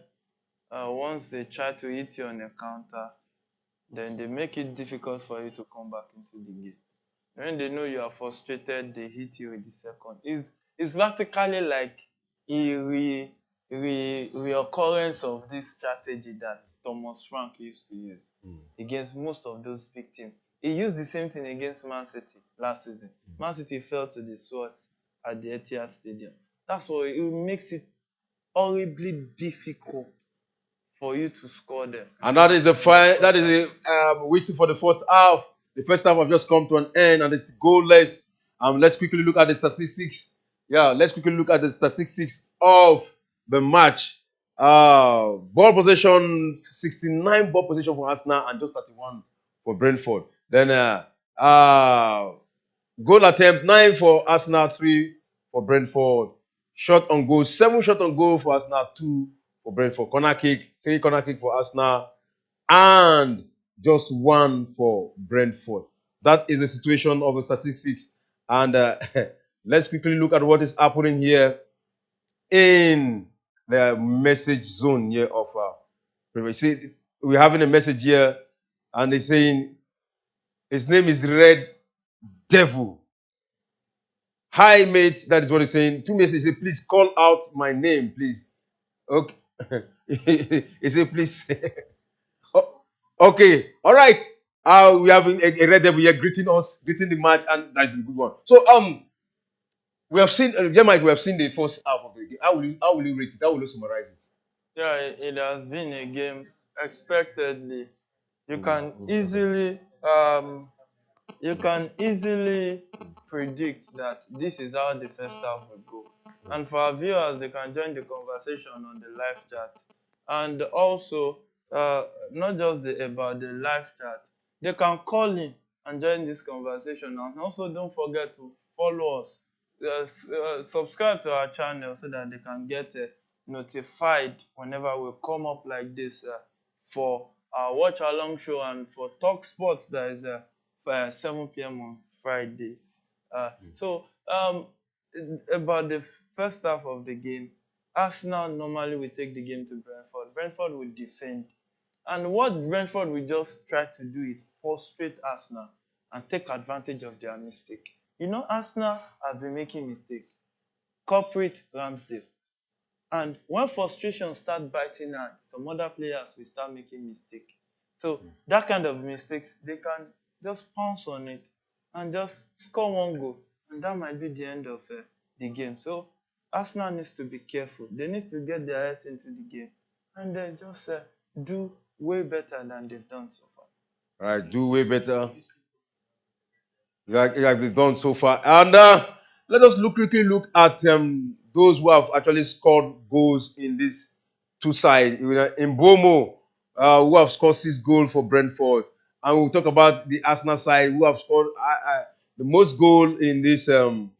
Once they try to hit you on a counter, then they make it difficult for you to come back into the game. When they know you are frustrated, they hit you with the second. It's practically like a reoccurrence of this strategy that Thomas Frank used to use against most of those big teams. He used the same thing against Man City last season. Man City fell to the source at the Etihad Stadium. That's why it makes it horribly difficult for you to score them. And that is the whistle for the first half. The first half have just come to an end, and it's goalless. Let's quickly look at the statistics. Yeah, let's quickly look at the statistics of the match. Ball possession, 69 ball possession for Arsenal and just 31 for Brentford. Then goal attempt, 9 for Arsenal, 3 for Brentford. Shot on goal, 7 shot on goal for Arsenal, 2 for Brentford. Corner kick, 3 corner kick for Arsenal, and just 1 for Brentford. That is the situation of the statistics. And let's quickly look at what is happening here in the message zone here of see, we're having a message here, and they're saying his name is Red Devil. Hi, mates. That is what he's saying. 2 messages. He said, please call out my name, please. Okay. He said, please. Oh, okay. All right. We have a Red Devil here greeting us, greeting the match, and that's a good one. So, we have seen, we have seen the first half of the game. How will you rate it? How will you summarize it? Yeah, it has been a game expectedly. You can easily you can easily predict that this is how the first half will go. And for our viewers, they can join the conversation on the live chat. And also, not just about the live chat, they can call in and join this conversation. And also, don't forget to follow us, subscribe to our channel so that they can get notified whenever we come up like this for our watch along show and for Talk Sports that is 7 p.m. on Fridays. So, about the first half of the game, Arsenal normally will take the game to Brentford. Brentford will defend. And what Brentford will just try to do is frustrate Arsenal and take advantage of their mistake. Arsenal has been making mistakes. Corporate Ramsdale. And when frustration start biting out, some other players will start making mistakes. So that kind of mistakes, they can just pounce on it and just score one goal, and that might be the end of the game. So Arsenal needs to be careful. They need to get their heads into the game and then just do way better than they've done so far. All right, do way better. Like they've done so far. And let us quickly look at those who have actually scored goals in this two side. In Bomo, who have scored 6 goals for Brentford. And we'll talk about the Arsenal side who have scored the most goal in this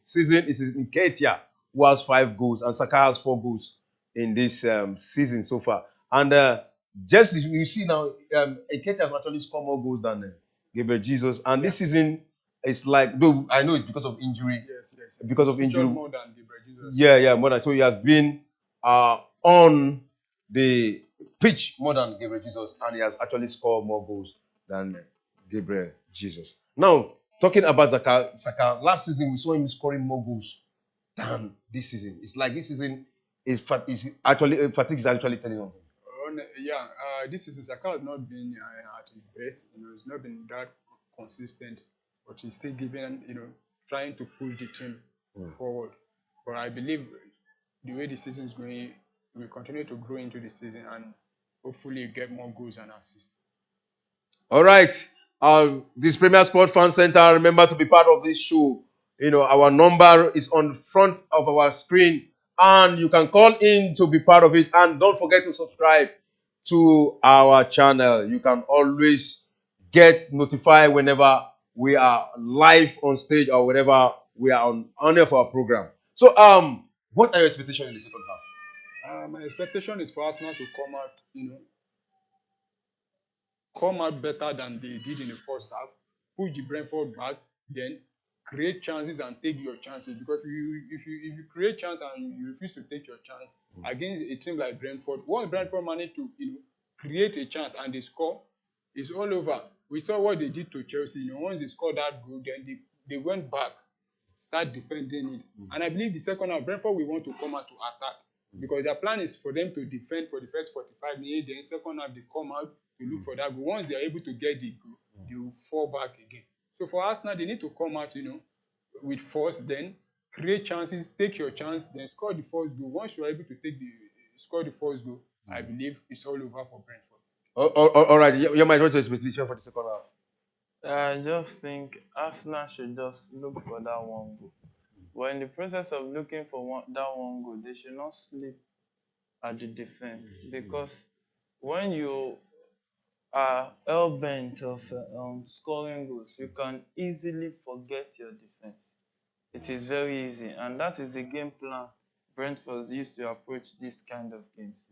season is in Ketia, who has 5 goals, and Saka has 4 goals in this season so far. And just you see now, Ketia has actually scored more goals than Gabriel Jesus. And this season, it's like, though I know it's because of injury. Yes. Because of injury. More than Gabriel Jesus. Yeah, more than. So he has been on the pitch more than Gabriel Jesus, and he has actually scored more goals than Gabriel Jesus. Now, talking about Saka, last season we saw him scoring more goals than this season. It's like this season is actually fatigue is actually telling on him. This season Saka has not been at his best. He's not been that consistent, but he's still giving, trying to push the team forward. But I believe the way the season is going, we continue to grow into the season and hopefully get more goals and assists. All right. This Premier Sport Fan Center, remember to be part of this show. Our number is on the front of our screen, and you can call in to be part of it. And don't forget to subscribe to our channel. You can always get notified whenever we are live on stage or whenever we are on air for our program. So, what are your expectations in the second half? My expectation is for Arsenal to come out better than they did in the first half, push the Brentford back, then create chances and take your chances. Because if you create chance and you refuse to take your chance against a team like Brentford, once Brentford managed to create a chance and they score, it's all over. We saw what they did to Chelsea. Once they scored that goal, then they went back, start defending it. And I believe the second half, Brentford will want to come out to attack. Because their plan is for them to defend for the first 45 minutes, then second half they come out to look for that goal. Once they are able to get the goal, they will fall back again. So for Arsenal, they need to come out, with force, then create chances, take your chance, then score the first goal. Once you are able to score the first goal, I believe it's all over for Brentford. All right. You might want to expectation for the second half. I just think Arsenal should just look for that one goal. But in the process of looking for that one goal, they should not sleep at the defense, because when you are hell-bent of scoring goals, you can easily forget your defense. It is very easy, and that is the game plan Brentford used to approach this kind of games.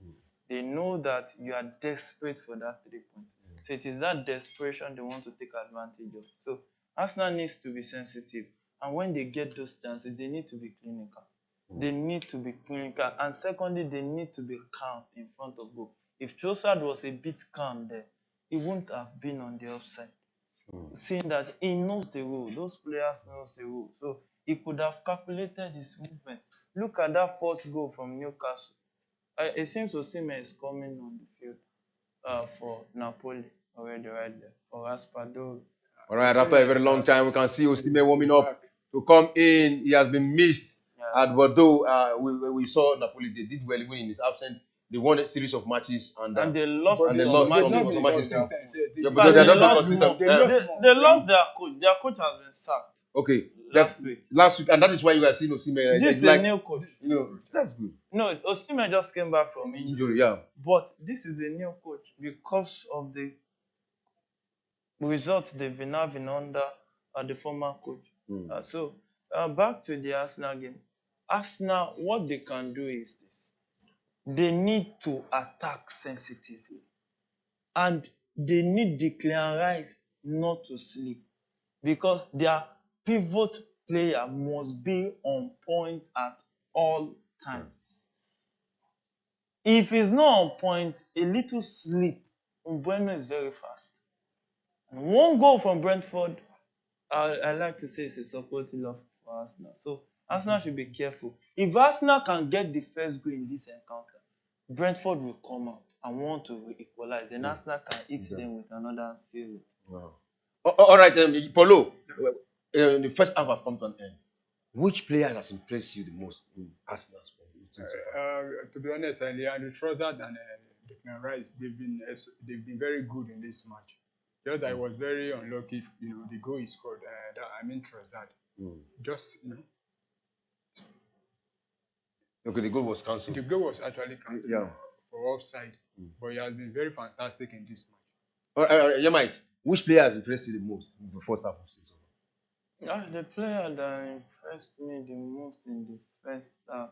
They know that you are desperate for that 3 points. So it is that desperation they want to take advantage of. So Arsenal needs to be sensitive, and when they get those chances, they need to be clinical. They need to be clinical, and secondly, they need to be calm in front of goal. If Trossard was a bit calm there, he wouldn't have been on the offside. Seeing that he knows the rule, those players knows the rule, so he could have calculated his movement. Look at that 4th goal from Newcastle. It seems Osimhen is coming on the field for Napoli already right there, or Raspadori. All right, after a very long time, we can see Osimhen warming up to come in. He has been missed. Yeah. And although we saw Napoli, they did well even in his absence. They won a series of matches and they lost some matches. Because they're not very consistent. They lost their coach. Their coach has been sacked. Okay. Last week, and that is why you guys seen Osimhen. this is a new coach. That's good. No, Osimhen just came back from injury. Yeah. But this is a new coach because of the results they've been having under the former coach. So back to the Arsenal game. Arsenal, what they can do is this. They need to attack sensitively. And they need Declan Rice not to sleep, because their pivot player must be on point at all times. If he's not on point, a little sleep, Mbeumo is very fast. And one goal from Brentford, I like to say it's a supporting love for Arsenal. So Arsenal should be careful. If Arsenal can get the first goal in this encounter, Brentford will come out and want to equalize. Then Arsenal can hit them with another and seal it. Wow. All right, Polo. The first half have come to an end. Which player has impressed you the most in Arsenal's form? To be honest, Leandro Trossard and Declan Rice, they've been very good in this match. Just I was very unlucky, the goal he scored. Trossard. Just Okay, the goal was cancelled. The goal was actually cancelled for offside, but he has been very fantastic in this match. Yamite, which player has impressed you the most in the first half of the season? The player that impressed me the most in the first half,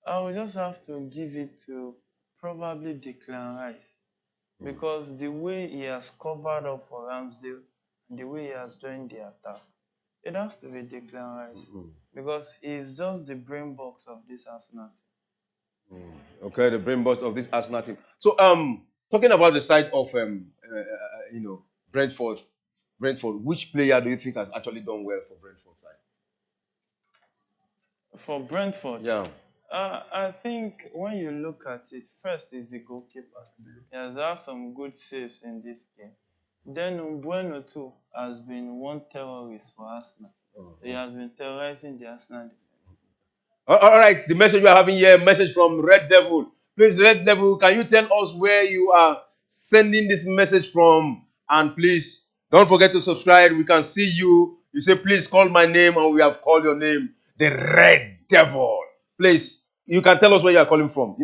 I will just have to give it to probably Declan Rice. Because the way he has covered up for Ramsdale and the way he has joined the attack, it has to be Declan Rice. Because he's just the brain box of this Arsenal team. Okay, the brain box of this Arsenal team. So, talking about the side of Brentford, which player do you think has actually done well for Brentford side? For Brentford? Yeah. I think when you look at it, first is the goalkeeper. He has had some good saves in this game. Then Umbueno too has been one terrorist for Arsenal. He has been terrorizing the Arsenal defense. All right, the message we are having here, message from Red Devil. Please, Red Devil, can you tell us where you are sending this message from? And please, don't forget to subscribe. We can see you. You say, please call my name, and we have called your name, the Red Devil. Please, you can tell us where you are calling from.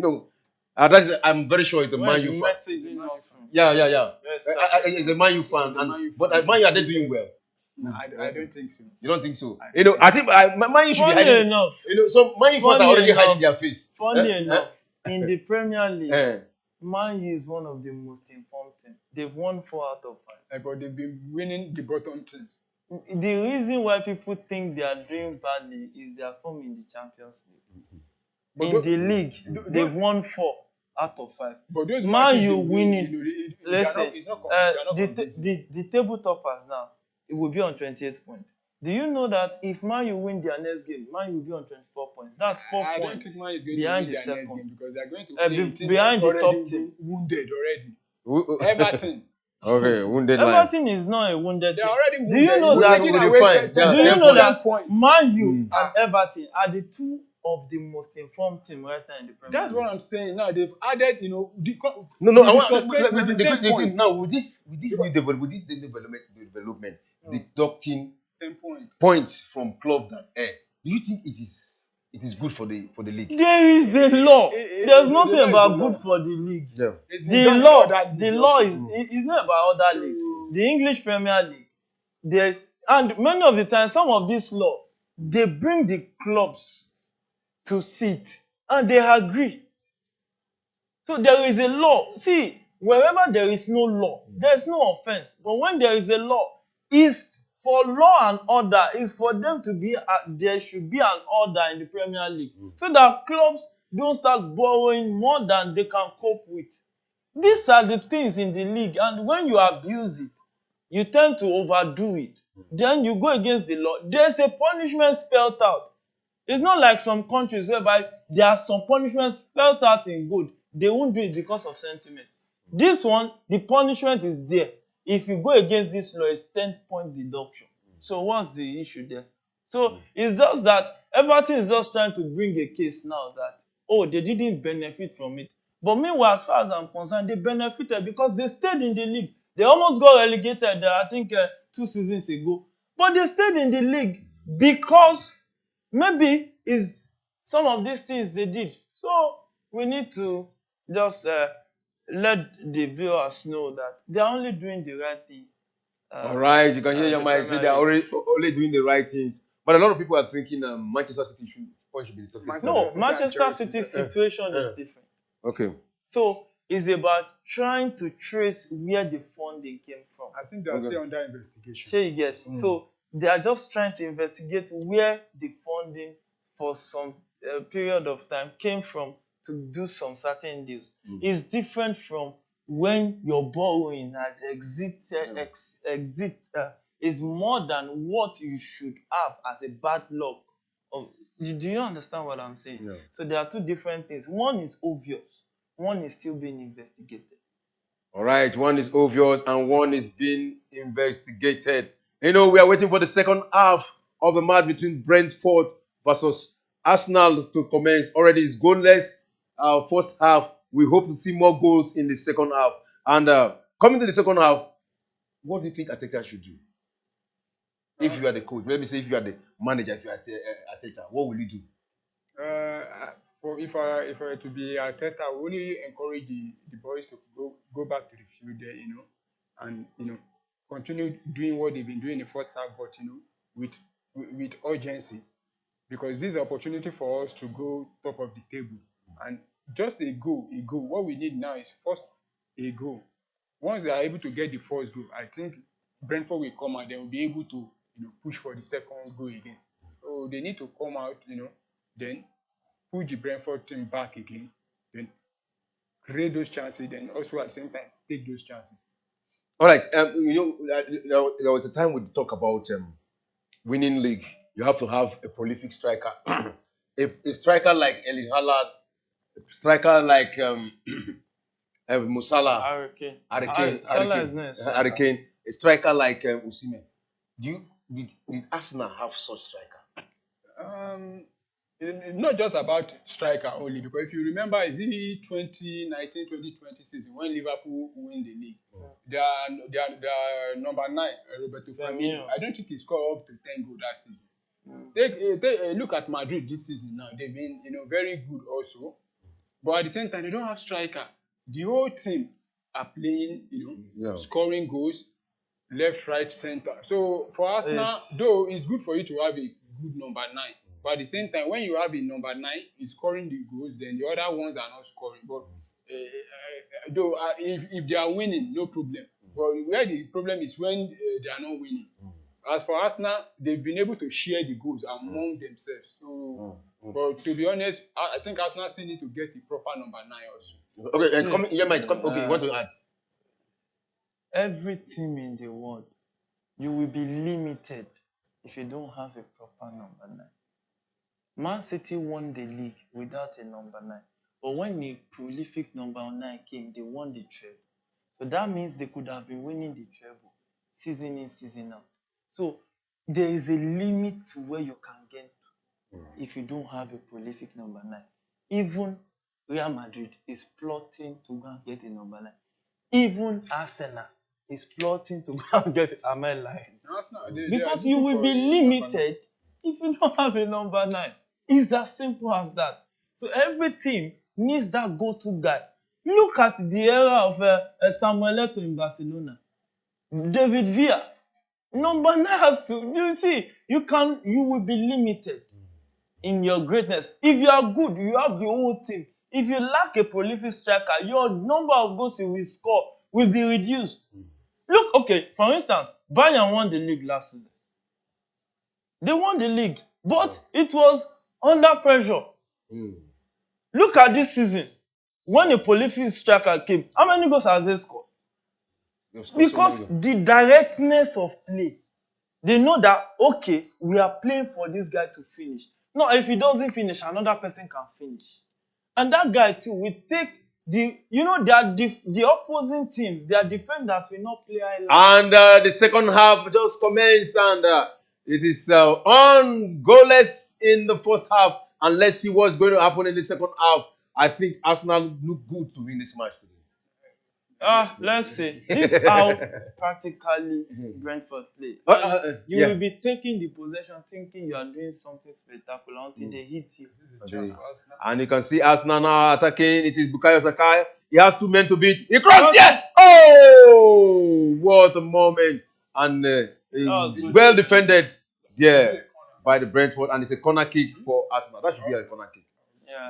I'm very sure it's the Man U fan. Yeah. It's a Man U fan. But Man U, are they doing well? No, I don't think so. You don't think so? I think Man U should be hiding. Enough. So Man U fans are already hiding their face. Funny enough, in the Premier League, Man U is one of the most informed teams. They've won 4 out of 5. But they've been winning the bottom teams. The reason why people think they are doing badly is their form in the Champions League. But in the league, they've won 4 out of 5. But those Man U winning. Listen, the table toppers now, it will be on 28 points. Do you know that if Man U win their next game, Man U will be on 24 points? That's 4 points. I don't think Man U is going behind to win the their next second game because they are going to play a team behind that's the top team. Wounded already. Everton. Okay, wounded line. Everton is not a wounded team. They're already wounded. Do you know that? Do you know that Man U and Everton are the 2 of the most informed team right now in the Premier League? That's what I'm saying. Now they've added, No. I want now with this new development, deducting 10 points from club that do you think it is good for the league? There is the law. There's nothing about good for the league. Yeah. The law is not about other leagues. The English Premier League, and many of the time, some of this law, they bring the clubs to sit and they agree. So there is a law. See, wherever there is no law, there is no offense. But when there is a law, is for law and order, is for them to be, there should be an order in the Premier League. So that clubs don't start borrowing more than they can cope with. These are the things in the league, and when you abuse it, you tend to overdo it. Then you go against the law. There's a punishment spelled out. It's not like some countries whereby there are some punishments spelled out in good. They won't do it because of sentiment. This one, the punishment is there. If you go against this law, it's 10-point deduction. So what's the issue there? So it's just that Everton is just trying to bring a case now that, they didn't benefit from it. But meanwhile, as far as I'm concerned, they benefited because they stayed in the league. They almost got relegated, I think, 2 seasons ago. But they stayed in the league because maybe it's some of these things they did. So we need to just let the viewers know that they are only doing the right things. All right, you can hear your mind say they are only doing the right things. But a lot of people are thinking Manchester City should be the top. No, Manchester City's situation is different. Okay. So it's about trying to trace where the funding came from. I think they are still under investigation. Sure, you get. So they are just trying to investigate where the funding for some period of time came from to do some certain deals. It's different from when your borrowing has is more than what you should have as a bad luck Do you understand what I'm saying? Yeah. So there are two different things. One is obvious. One is still being investigated. All right, one is obvious and one is being investigated. We are waiting for the second half of the match between Brentford versus Arsenal to commence. Already it's goalless first half. We hope to see more goals in the second half. And coming to the second half, what do you think Ateta should do? If you are the coach, let me say if you are the manager, if you are Ateta, what will you do? For if I were to be Arteta, I would only encourage the boys to go back to the field there, and continue doing what they've been doing in the first half, but with urgency, because this is an opportunity for us to go top of the table, and just a goal. What we need now is first a goal. Once they are able to get the first goal, I think Brentford will come out. They will be able to push for the second goal again. So they need to come out, then push the Brentford team back again, then create those chances, then also at the same time take those chances. All right, there was a time we talk about winning league. You have to have a prolific striker. If a striker like Erling Haaland, a striker like Musala, Salah is not a striker. Hurricane, a striker like Osimhen. Did Arsenal have such striker? Not just about striker only, because if you remember, is it 2019-2020 season when Liverpool win the league? Their number 9, Roberto Firmino. I don't think he scored up to 10 goals that season. Take a look at Madrid this season now. They've been very good also, but at the same time they don't have striker. The whole team are playing, scoring goals left, right, center. So for Arsenal, though it's good for you to have a good number 9, but at the same time, when you have a number 9 is scoring the goals, then the other ones are not scoring. But though if they are winning, no problem. But where the problem is when they are not winning. As for Arsenal, they've been able to share the goals among themselves. So, but to be honest, I think Arsenal still need to get the proper number 9 also. Okay, and okay, you want to add? Every team in the world, you will be limited if you don't have a proper number 9. Man City won the league without a number 9. But when a prolific number 9 came, they won the treble. So that means they could have been winning the treble season in, season out. So there is a limit to where you can get to if you don't have a prolific number 9. Even Real Madrid is plotting to go and get a number 9. Even Arsenal is plotting to go and get a lying. Because you will be limited if you don't have a number 9. It's as simple as that. So every team needs that go-to guy. Look at the era of Samuel Eto'o in Barcelona. David Villa. Number 9 has to. You see, you will be limited in your greatness. If you are good, you have the whole team. If you lack a prolific striker, your number of goals you will score will be reduced. Look, okay, for instance, Bayern won the league last season. They won the league, but it was under pressure. Look at this season. When a prolific striker came, how many goals has they scored? Because the directness of play, they know that, okay, we are playing for this guy to finish. No, if he doesn't finish, another person can finish. And that guy too will take the opposing teams, their defenders will not play high. And the second half just commenced, and it is on goalless in the first half. And let's see what's going to happen in the second half. I think Arsenal look good to win this match today. Let's see. This is how practically Brentford play. You will be taking the possession thinking you are doing something spectacular until they hit you. And you can see Arsenal now attacking. It is Bukayo Saka. He has 2 men to beat. He crossed it! Oh! What a moment. And well defended there by the Brentford. And it's a corner kick for Arsenal. That should be a corner kick.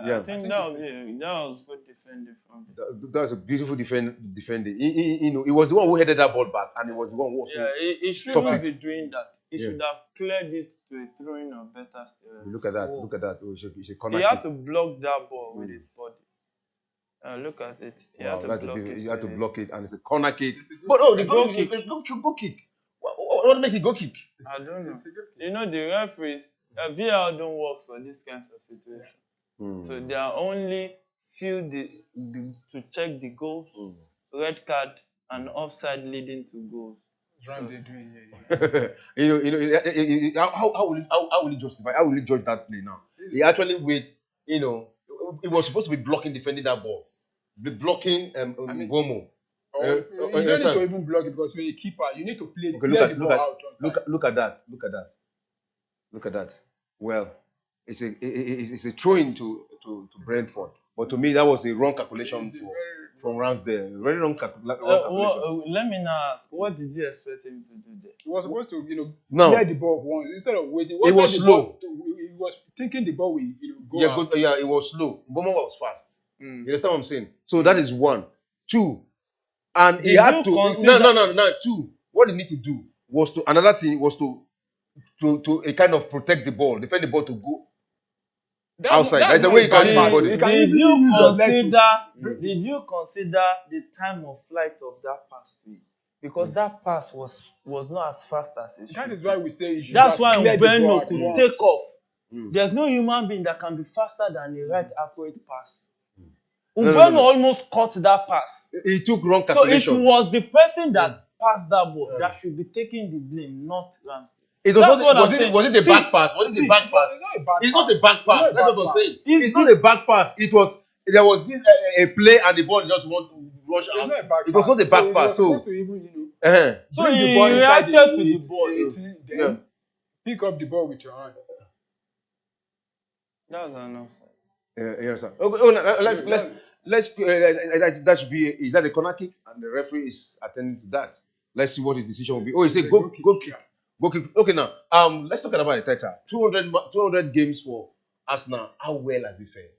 Yeah. I think that was good defending from him. That was a beautiful defending. He was the one who headed that ball back, and he was the one who also he shouldn't be doing that. He should have cleared it to a throwing or better still. Look at that. Look at that. It's a corner he kick. Had to block that ball with his body. Look at it. He had to block it. You had to block it, and it's a corner kick. But the goal kick. Go kick. What makes it go kick? I don't know. The referees, VAR don't work for these kinds of situations. So they are only to check the goals, red card, and offside leading to goals. That's what they're doing here. How will he justify? How will he judge that play now? He actually waits. He was supposed to be defending that ball, blocking Gomo. You don't need to even block it because when you're a keeper, you need to play the ball out. Look at that. Look at that. Well, it's a throw-in to Brentford. But to me, that was a wrong calculation from Ramsdale. Very wrong calculation. Let me now ask, what did you expect him to do there? He was supposed to, clear the ball once instead of waiting. It was slow. He was thinking the ball will, go out. It was slow. Bomo was fast. You understand what I'm saying? So that is one. Two, and he had to. No. Two. What he need to do was to a kind of protect the ball, defend the ball to go outside. There's a way you can use body. Did you consider the time of flight of that pass to it? Because that pass was not as fast as it should. That is why we say that's why Mbeno could take off. There's no human being that can be faster than a right accurate pass. Mbeno almost caught that pass. He took wrong calculation. So it was the person that passed that ball that should be taking the blame, not Ramsdale. Was it a back pass? What is a back pass? It's not a back pass. That's what I'm saying. It's not a back pass. There was this a play and the ball just want to rush out. It was not a back pass. So he reacted to the ball. Then pick up the ball with your hand. That's enough. Yes, sir. Let's that should be. Is that a corner kick? And the referee is attending to that. Let's see what his decision will be. Oh, he said go kick. Go kick. Okay, now let's talk about the title. 200 games for Arsenal. How well has he fared?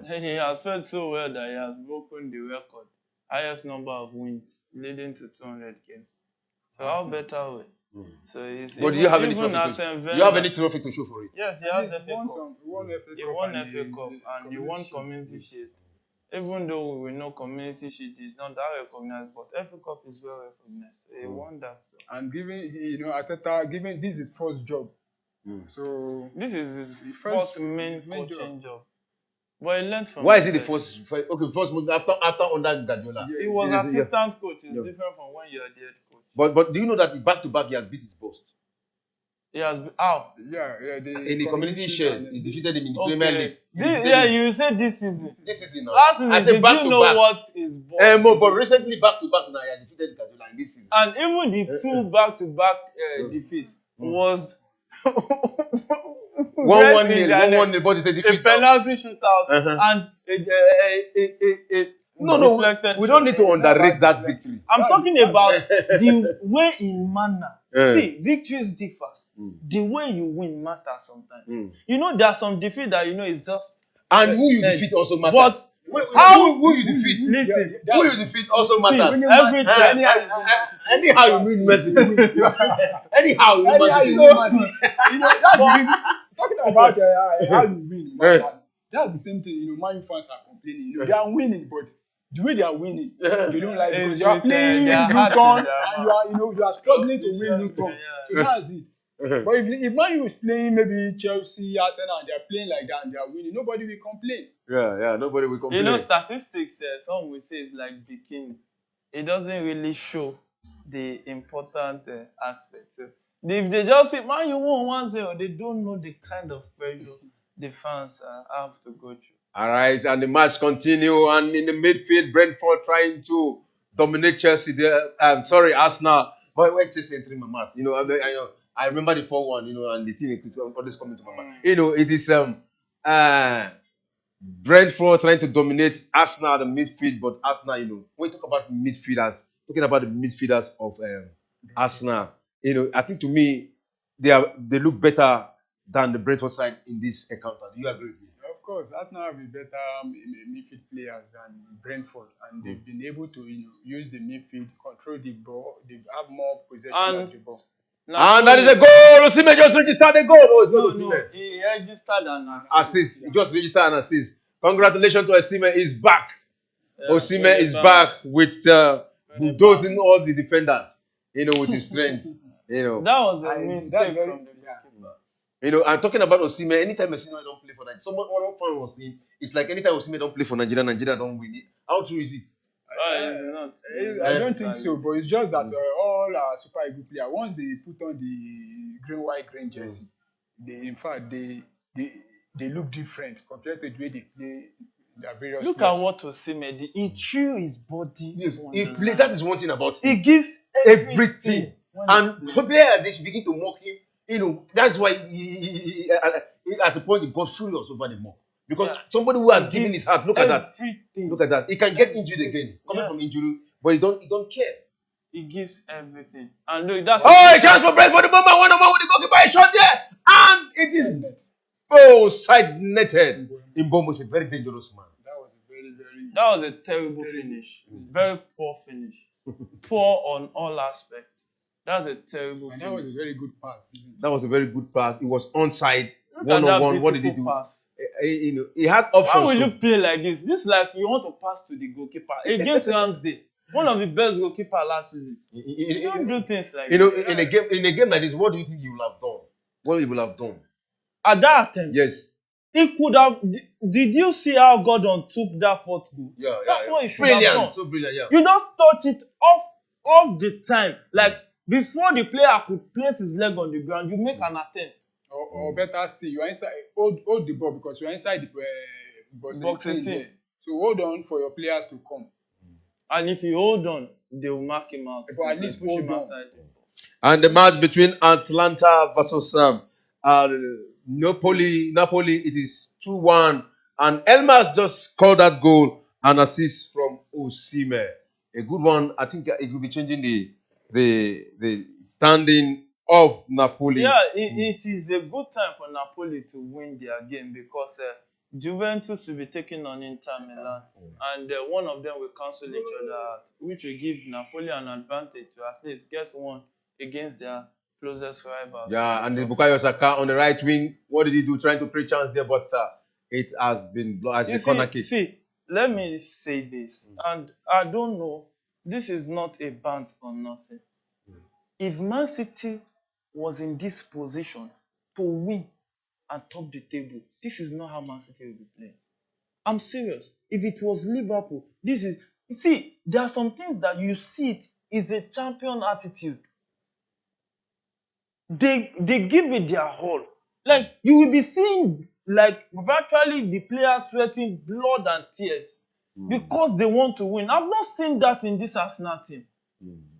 He has fared so well that he has broken the record, highest number of wins leading to 200 games. So how better way? So but do you have any trophy? Do you have any trophy to show for it? Yes, he has FA Cup. He won FA Cup and he won Community Shield. Even though we know Community Shield is not that recognized, but FA Cup is well recognized. So he won that. So. And given Arteta, given this is his first job, so this is his first main coaching job. But he learned from. Why is it the first? Okay, first after under Guardiola. He was assistant coach. It's different from when you are the head coach. But do you know that back to back he has beat his boss? He has how? In the Community Shield, he defeated him in the Premier League. You said this season. This season. Last season, did you know what is boss? But recently back to back now he has defeated Guardiola in this season. And even the two back to back defeats was 1-1, but it's a defeat. A penalty shootout and no, we don't need to underrate that victory. I'm talking about the way in manner. See, victories differs. The way you win matters sometimes. There are some defeat that is just. And who you defeat also matters. But who you defeat? Listen, who you defeat also matters. Every time. Anyhow you win Messi. Anyhow you win Messi. That's the reason. Talking about how you win, that's the same thing. Man U fans are complaining. They are winning, but the way they are winning, they don't like because you are playing Luton and you are struggling to win Luton. So that's it. But if Man U is playing maybe Chelsea, Arsenal, and they are playing like that and they are winning, nobody will complain. Yeah, nobody will complain. Statistics, some will say it's like bikini. It doesn't really show the important aspects. If they just say Man U won 1-0, they don't know the kind of pressure the fans have to go through. All right, and the match continue, and in the midfield, Brentford trying to dominate Chelsea. Arsenal. But where's Chelsea entering my mouth? I remember the 4-1. And the team is always coming to my mouth. It is Brentford trying to dominate Arsenal at the midfield, but Arsenal, when we talk about midfielders, talking about the midfielders of Arsenal, I think to me they look better than the Brentford side in this encounter. Do you agree with me? Of course, Arsenal have better midfield players than Brentford, and they've been able to use the midfield, control the ball. They have more possession of the ball. And that is a goal. Osimhen just registered a goal. No, it's not Osimhen. No, he registered an assist. He just registered an assist. Congratulations to Osimhen. He's back. Osimhen is back with bulldozing all the defenders. With his strength. That was a mistake from the goalkeeper. I'm talking about Osimhen. Anytime Osimhen don't play for Nigeria, one fan was saying it's like anytime Osimhen don't play for Nigeria, Nigeria don't win it. How true is it? It's not. I don't think so, but it's just that all our Super Eagles players, once they put on the green, white, green jersey, they look different compared to the way they play their various Look clubs. at what Osimhen. He threw his body. He play. That is one thing about him. He gives Everything. when And he's for players like this begin to mock him. That's why he at the point he got furious over the mock. Because somebody who has given his heart, look at that. Everything. Look at that. He can get injured again, coming from injury, but he don't care. He gives everything. And look, that's A chance for Brentford for the moment. One on one with the goalkeeper. A shot there, and it is side netted. Mbombo is a very dangerous man. That was a terrible finish. Very poor finish. Poor on all aspects. That's a terrible finish. That was a very good pass. That was a very good pass. It was onside. Look at that 1-on-1. What did he do? pass. He had options. How will you play like this? This is like you want to pass to the goalkeeper against Ramsdale, one of the best goalkeeper last season. You don't do things like this. In a game like this, what do you think he will have done? What he will have done? At that attempt, Yes. he could have. Did you see how Gordon took that fourth goal? That's what he should have done. So brilliant, yeah. You just touch it off the time, like before the player could place his leg on the ground. You make an attempt. Or better still, you are inside. Hold the ball because you are inside the box 18. So hold on for your players to come. And if you hold on, they will mark him out. But at least hold on. And the match between Atlanta versus Napoli, it is 2-1. And Elmas just scored that goal and assist from Osimhen. A good one. I think it will be changing the standing of Napoli. Yeah, it is a good time for Napoli to win their game because Juventus will be taking on Inter Milan, and one of them will cancel each other out, which will give Napoli an advantage to at least get one against their closest rivals. Yeah, and the Bukayo Saka on the right wing, what did he do? Trying to play chance there, but it has been blocked as a corner kick. See, let me say this, and I don't know, this is not a bant or nothing. If Man City was in this position to win and top the table, this is not how Man City will be playing. I'm serious. If it was Liverpool, this is... You see, there are some things that you see it is a champion attitude. They give it their all. Like, you will be seeing, like, virtually the players sweating blood and tears because they want to win. I've not seen that in this Arsenal team.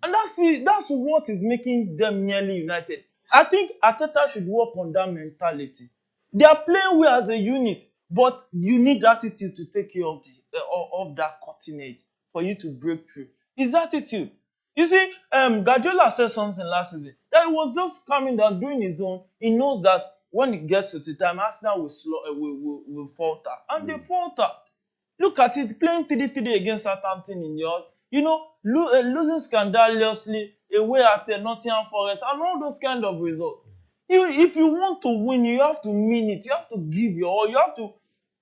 And that's what is making them nearly united. I think Arteta should work on that mentality. They are playing well as a unit, but you need attitude to take care of that cutting edge for you to break through. It's attitude. You see, Guardiola said something last season that he was just coming down, doing his own. He knows that when it gets to the time, Arsenal will falter. And they falter. Look at it, playing 3-3 against Southampton in yours. You know, losing scandalously away at Nottingham Forest and all those kind of results. If you want to win, you have to mean it. You have to give your all. You have to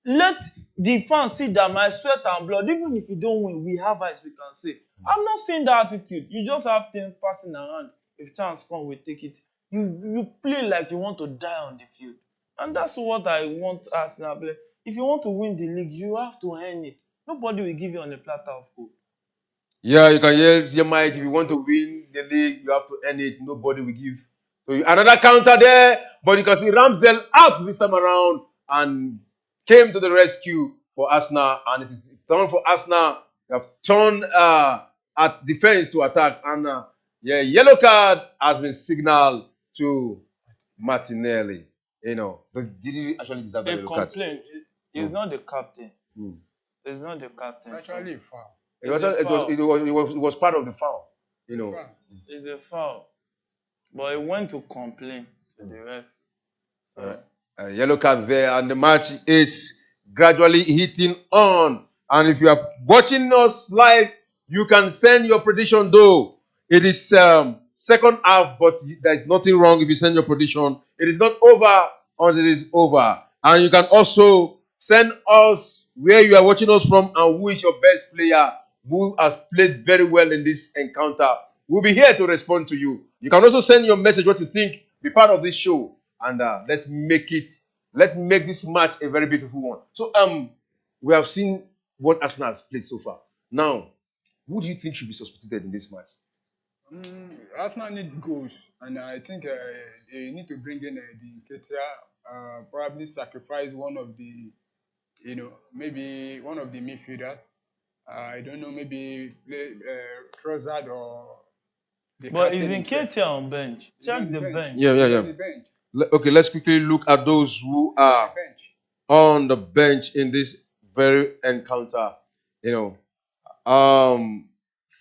let the fans see that my sweat and blood, even if you don't win, we have eyes we can say. I'm not saying that attitude. You just have things passing around. If chance comes, we take it. You play like you want to die on the field. And that's what I want Arsenal play. If you want to win the league, you have to earn it. Nobody will give you on a platter of gold. Yeah, you can yell your might. If you want to win the league, you have to earn it. Nobody will give. So another counter there, but you can see Ramsdale out this time around and came to the rescue for Arsenal, and it is turn for Arsenal. They have turned at defense to attack, and yellow card has been signaled to Martinelli. Did he actually deserve the yellow card? He's not the captain. He's not the captain. It's actually a foul. It was part of the foul. It's a foul. But he went to complain to the ref. Yellow card there, and the match is gradually hitting on. And if you are watching us live, you can send your prediction though. It is second half, but there is nothing wrong if you send your prediction. It is not over until it is over. And you can also send us where you are watching us from and who is your best player who has played very well in this encounter. We'll be here to respond to you. You can also send your message, what you think, be part of this show. and let's make this match a very beautiful one. So we have seen what Arsenal has played so far. Now, who do you think should be substituted in this match? Arsenal need goals, and I think they need to bring in the Nketiah, probably sacrifice one of the, maybe one of the midfielders. I don't know, maybe play Trossard or the But captain is himself. Nketiah on bench? He's on Check the the bench. bench. Yeah, yeah, He's yeah. on the bench. Okay, let's quickly look at those who He's on are the bench. on the bench in this very encounter.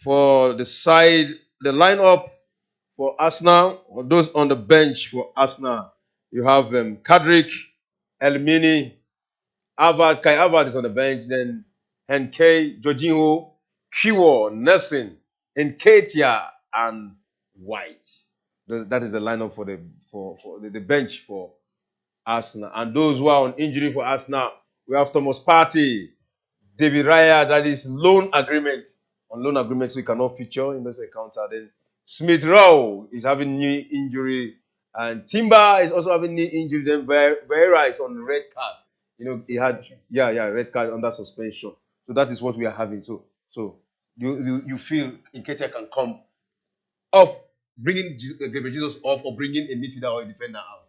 For the lineup for Arsenal, or those on the bench for Arsenal, you have Kadrick, Elmini, Kai Harvard is on the bench, then Henke, Jorginho, Kiwo, Nelson, Nketiah, and White. That is the lineup for the bench for Arsenal. And those who are on injury for Arsenal, we have Thomas Partey, David Raya, that is loan agreement. On loan agreement, so he cannot feature in this encounter. Then Smith Rowe is having knee injury, and Timber is also having knee injury. Then Vera is on red card. He had red card under suspension. So that is what we are having. So you feel Nketiah can come off, bringing Gabriel Jesus off, or bringing a midfielder or a defender out.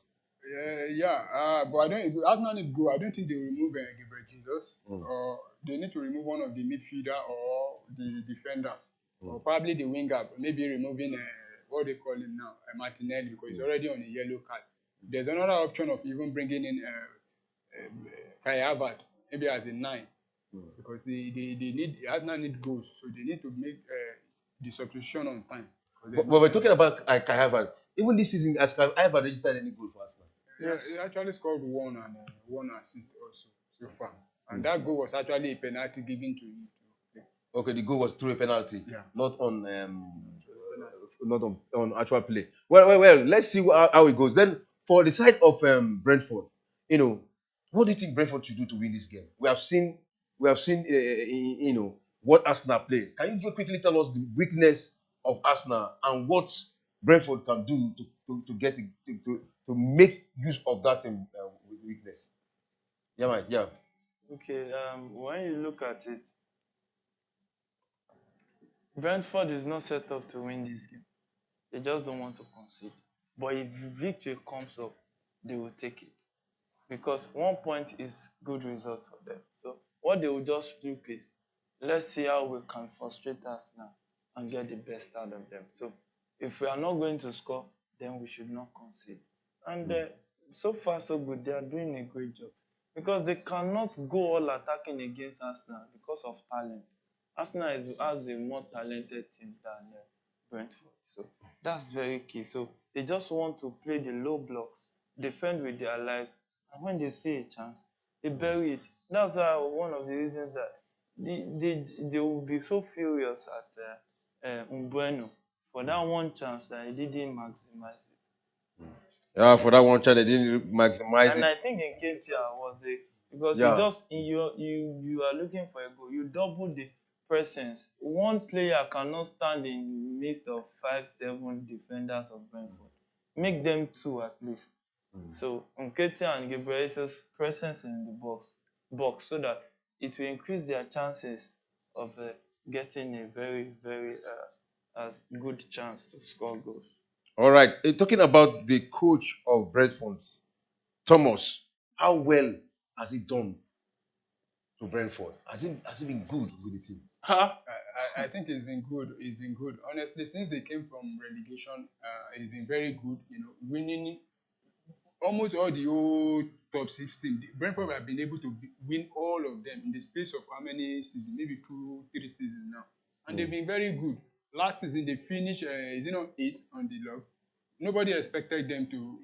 But I don't. If Arsenal need go, I don't think they will remove Gabriel Jesus. Or they need to remove one of the midfielder or the defenders, or probably the winger. Maybe removing what they call him now, Martinelli, because he's already on a yellow card. There's another option of even bringing in Kai Harvard, maybe as a 9, because they need Arsenal need goals, so they need to make the substitution on time. But we're talking about Kai Harvard. Even this season, has Kai Harvard registered any goal for Arsenal? Yes, he actually scored one and one assist also so far. And that goal was actually a penalty given to him. Okay, the goal was through a penalty, not on actual play. Well. Let's see how it goes. Then for the side of Brentford, what do you think Brentford should do to win this game? We have seen what Arsenal play. Can you quickly tell us the weakness of Arsenal and what Brentford can do to get to make use of that weakness? Yeah, mate. Yeah. Okay, when you look at it, Brentford is not set up to win this game. They just don't want to concede. But if victory comes up, they will take it. Because 1 point is good result for them. So what they will just look is, let's see how we can frustrate Arsenal and get the best out of them. So if we are not going to score, then we should not concede. And so far so good. They are doing a great job. Because they cannot go all attacking against Arsenal because of talent. Arsenal has a more talented team than Brentford. So that's very key. So they just want to play the low blocks, defend with their lives, and when they see a chance, they bury it. That's why one of the reasons that they will be so furious at Umbueno for that one chance that he didn't maximize it. Yeah, for that one chance they didn't maximize And it. I think in Nketiah was the because you are looking for a goal, you double the presence. One player cannot stand in the midst of 5-7 defenders of Brentford. Make them 2 at least. So Nketiah and Gabriel Jesus' presence in the box so that it will increase their chances of getting a very, very good chance to score goals. All right. Talking about the coach of Brentford, Thomas, how well has he done to Brentford? Has he been good with the team? I think it's been good. It's been good. Honestly, since they came from relegation, it's been very good. Winning almost all the old top 6 teams. Brentford have been able to win all of them in the space of how many seasons? Maybe 2-3 seasons now. And they've been very good. Last season they finished, 8 on the log. Nobody expected them to,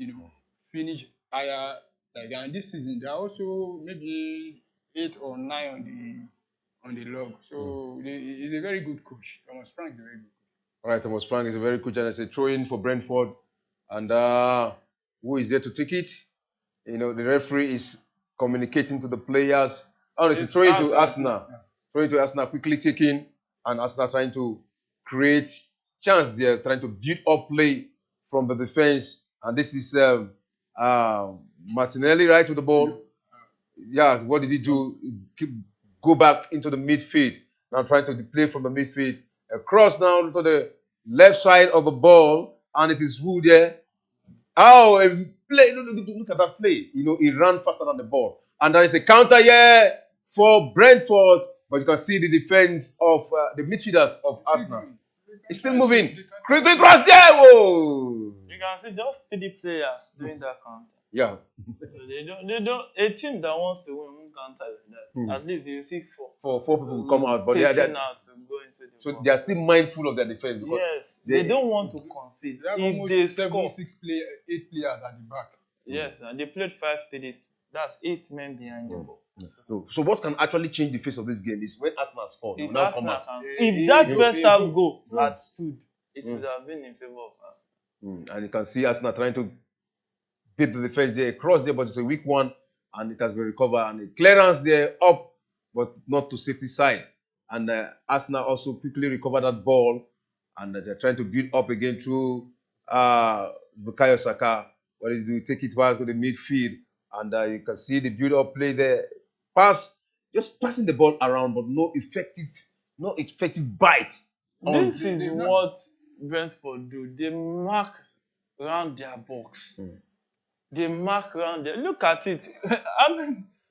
finish higher like that. And this season they're also maybe 8 or 9 on the log. So he's a very good coach. Thomas Frank is a very good coach. All right, Thomas Frank is a very good coach, and it's a throw-in for Brentford. And who is there to take it? The referee is communicating to the players. Oh, it's a throw-in to Arsenal. Throw-in to Arsenal, quickly taken, and Arsenal trying to create chance. They're trying to build up play from the defense, and this is Martinelli right to the ball. Yeah, what did he do? Go back into the midfield. Now trying to play from the midfield. Across now to the left side of the ball. And it is who there? Oh, play! Look at that play. He ran faster than the ball, and there is a counter here for Brentford. But you can see the defense of the midfielders of Arsenal. It's still moving. Quick cross there! Whoa! You can see just 3 players doing that counter. Yeah. They don't. A team that wants to win won't counter like that. At least you see four. Four people come out, but Out to go into the so box. they are still mindful of their defense because Yes, they don't want to concede. They have If almost they 8 players at the back. yes, and they played 5-3. That's 8 men behind the ball. So what can actually change the face of this game is when Arsenal score. They will now come out. If that first half goal had stood, it would have been in favor of us. And you can see Arsenal trying to beat the defense there, across there, but it's a weak one, and it has been recovered. And the clearance there up, but not to safety side. And Arsenal also quickly recovered that ball, and they're trying to build up again through Bukayo Saka. What do you do? Take it back to the midfield, and you can see the build-up play there. Just passing the ball around, but no effective bite. This is what Brentford do. They mark around their box. They mark around there. Look at it.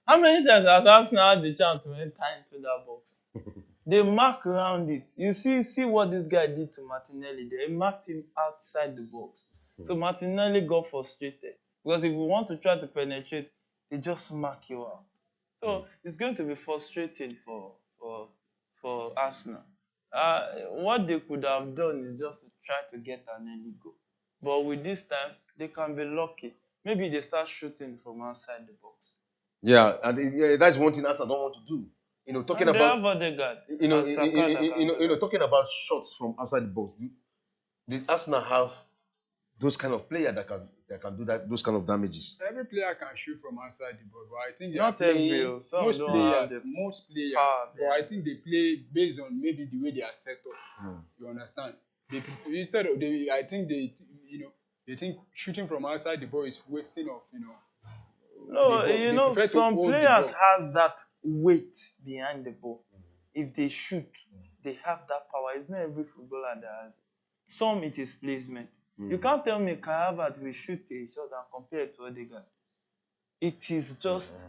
How many times has Arsenal had the chance to enter into that box? They mark around it. You see what this guy did to Martinelli. They marked him outside the box. So Martinelli got frustrated. Because if you want to try to penetrate, they just mark you out. So it's going to be frustrating for Arsenal. What they could have done is just to try to get an early goal. But with this time, they can be lucky. Maybe they start shooting from outside the box. Yeah, and that's one thing Arsenal don't want to do. Talking And about talking about shots from outside the box. Did Arsenal have those kind of players that can do those kind of damages? Every player can shoot from outside the box, but I think not every. most players. But I think they play based on maybe the way they are set up. You understand? I think they think shooting from outside the ball is wasting of No, some players has that weight behind the ball. If they shoot, they have that power. It's not every footballer that has it. Some it is placement. You can't tell me Kai Havertz will shoot a shot and compare it to Odegaard. It is just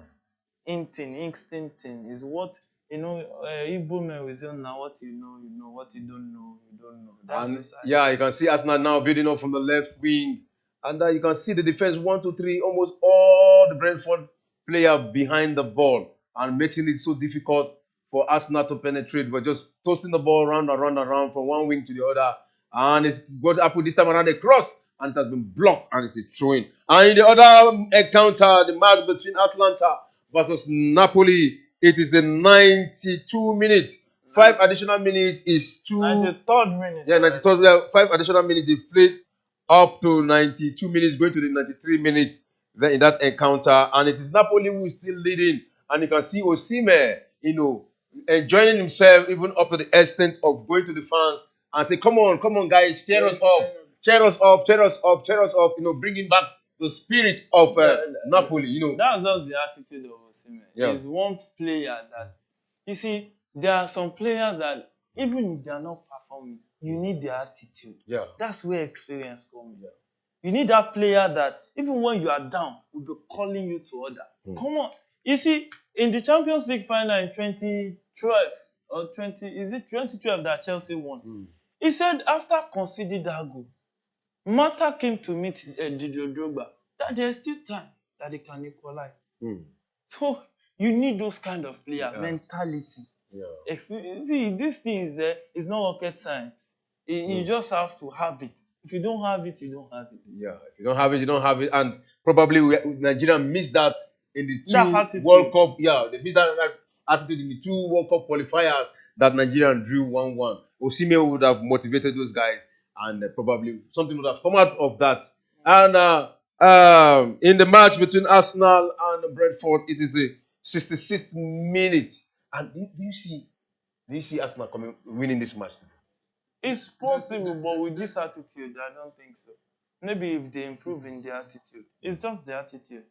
instincting. Is what Igbo men will say now. What you know. What you don't know, you don't know. That's you can see Arsenal now building up from the left wing, and you can see the defense 1, 2, 3, almost all the Brentford player behind the ball, and making it so difficult for Arsenal to penetrate. But just toasting the ball around from one wing to the other. And it's got to happen this time around a cross, and it has been blocked, and it's a throw-in. And in the other encounter, the match between Atlanta versus Napoli, it is the 92 minutes. 5 additional minutes is 93rd minute. Yeah, 93rd. Yeah, 5 additional minutes. They played up to 92 minutes, going to the 93 minutes in that encounter. And it is Napoli who is still leading. And you can see Osimhen, enjoying himself even up to the extent of going to the fans and say, come on, guys, cheer us up, bringing back the spirit of Napoli, That's just the attitude of Osimhen. Yeah. He's one player that, you see, there are some players that, even if they are not performing, you need their attitude. Yeah. That's where experience comes. Yeah. You need that player that, even when you are down, will be calling you to order. Come on. You see, in the Champions League final in 2012, or 2012 that Chelsea won? He said after conceding that goal, Mata came to meet Didier Drogba that there's still time that they can equalize. So you need those kind of player mentality. Yeah. See, this thing is not rocket science. You just have to have it. If you don't have it, you don't have it. Yeah, if you don't have it, you don't have it. And probably Nigeria missed that in the 2 World Cup. Yeah, they missed that attitude in the 2 World Cup qualifiers that Nigeria drew 1-1. Osimhen would have motivated those guys, and probably something would have come out of that. And in the match between Arsenal and Brentford, it is the 66th minute. And do you see Arsenal winning this match? It's possible, but with this attitude, I don't think so. maybe if they improve in their attitude. It's just the attitude.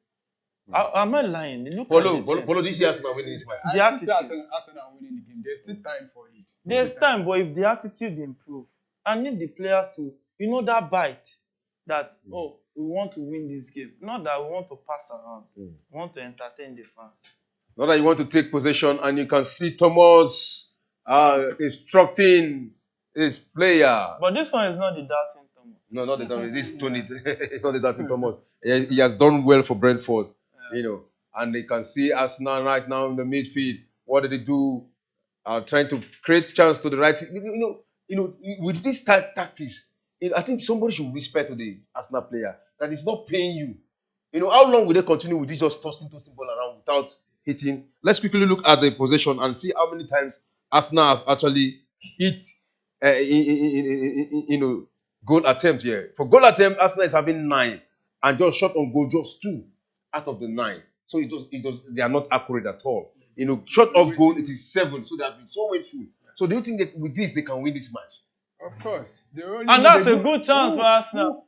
Am I lying? Look at Polo, the Polo, team. Polo, this year Arsenal winning this match. The I still say attitude. Arsenal winning the game. There's still time for it. There's time, but if the attitude improve, I need the players to, that bite that, we want to win this game. Not that we want to pass around. We want to entertain the fans. Not that you want to take possession, and you can see Thomas instructing his player. But this one is not the doubting Thomas. No, not the Thomas. This is Tony. It's not the doubting Thomas. He has done well for Brentford, and they can see Arsenal right now in the midfield. What did they do? Trying to create chance to the right. With this tactics, I think somebody should whisper to the Arsenal player that it's not paying you. How long will they continue with this just tossing ball around without hitting? Let's quickly look at the possession and see how many times Arsenal has actually hit goal attempt here. For goal attempt, Arsenal is having 9 and just shot on goal just 2 out of the 9. So they are not accurate at all. Shot off goal, it is 7. So they have been so wasteful. So do you think that with this they can win this match? Of course. And that's a good chance for Arsenal.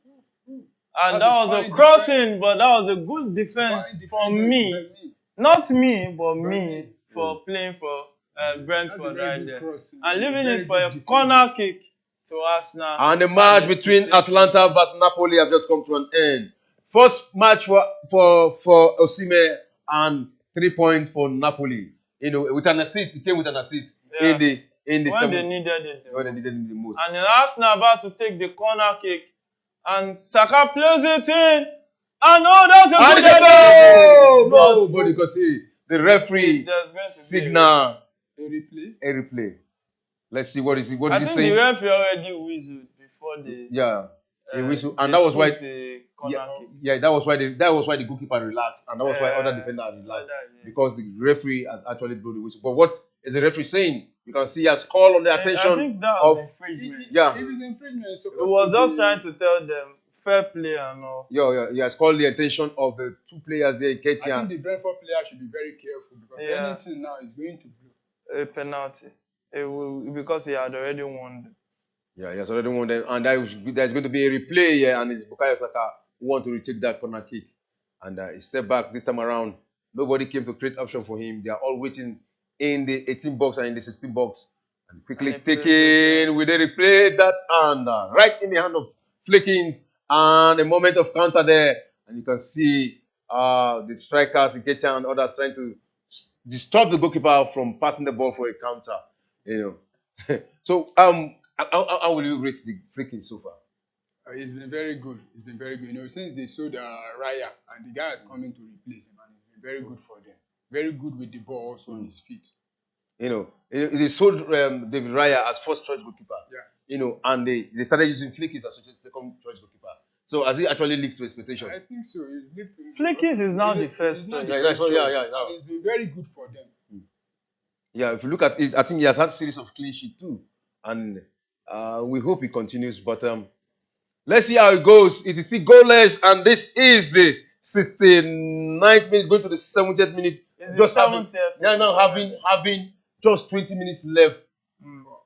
And that was a crossing, but that was a good defense for me. Not me, but me for playing for Brentford right there. And leaving it for a corner kick to Arsenal. And the match between Atlanta versus Napoli have just come to an end. First match for Osimhen and 3 points for Napoli. With an assist, he came with an assist in the when they needed it the most. And then Arsenal about to take the corner kick, and Saka plays it in, and that's a good goal! Nobody could see the referee signal a replay. Let's see what is he saying. I think the referee already whistled before the whistle, and that was why the corner kick. Yeah, that was why the goalkeeper relaxed, and that was why other defenders relaxed because the referee has actually blown the whistle. But what is the referee saying? You can see he has called on the attention I think that was infringement. If it's infringement, it's It was just trying to tell them fair play and all. He has called the attention of the 2 players there, Ketia. I think the Brentford player should be very careful because anything now is going to blow a penalty. It will, because he had already won them. Yeah, he has already won them, and there's going to be a replay here, and it's Bukayo Saka who want to retake that corner kick, and he stepped back this time around. Nobody came to create option for him. They are all waiting in the 18 box and in the 16 box, and quickly taken with a replay that and right in the hand of Flickins, and a moment of counter there, and you can see the strikers, Ketia and others trying to disturb the goalkeeper from passing the ball for a counter. So how will you rate the Flickins so far? It's been very good. It's been very good. Since they sold Raya and the guy is coming to replace him, and it's been very good for them. Very good with the ball also on his feet. They sold David Raya as first choice goalkeeper. Yeah. And they started using Flickins as second choice goalkeeper. So has he actually lived to expectation? I think so. Flickins is now the first choice. It's been very good for them. Yeah, if you look at it, I think he has had a series of clean sheet too. And we hope he continues. But let's see how it goes. It is still goalless, and this is the 69th minute going to the 70th minute. Just having just 20 minutes left.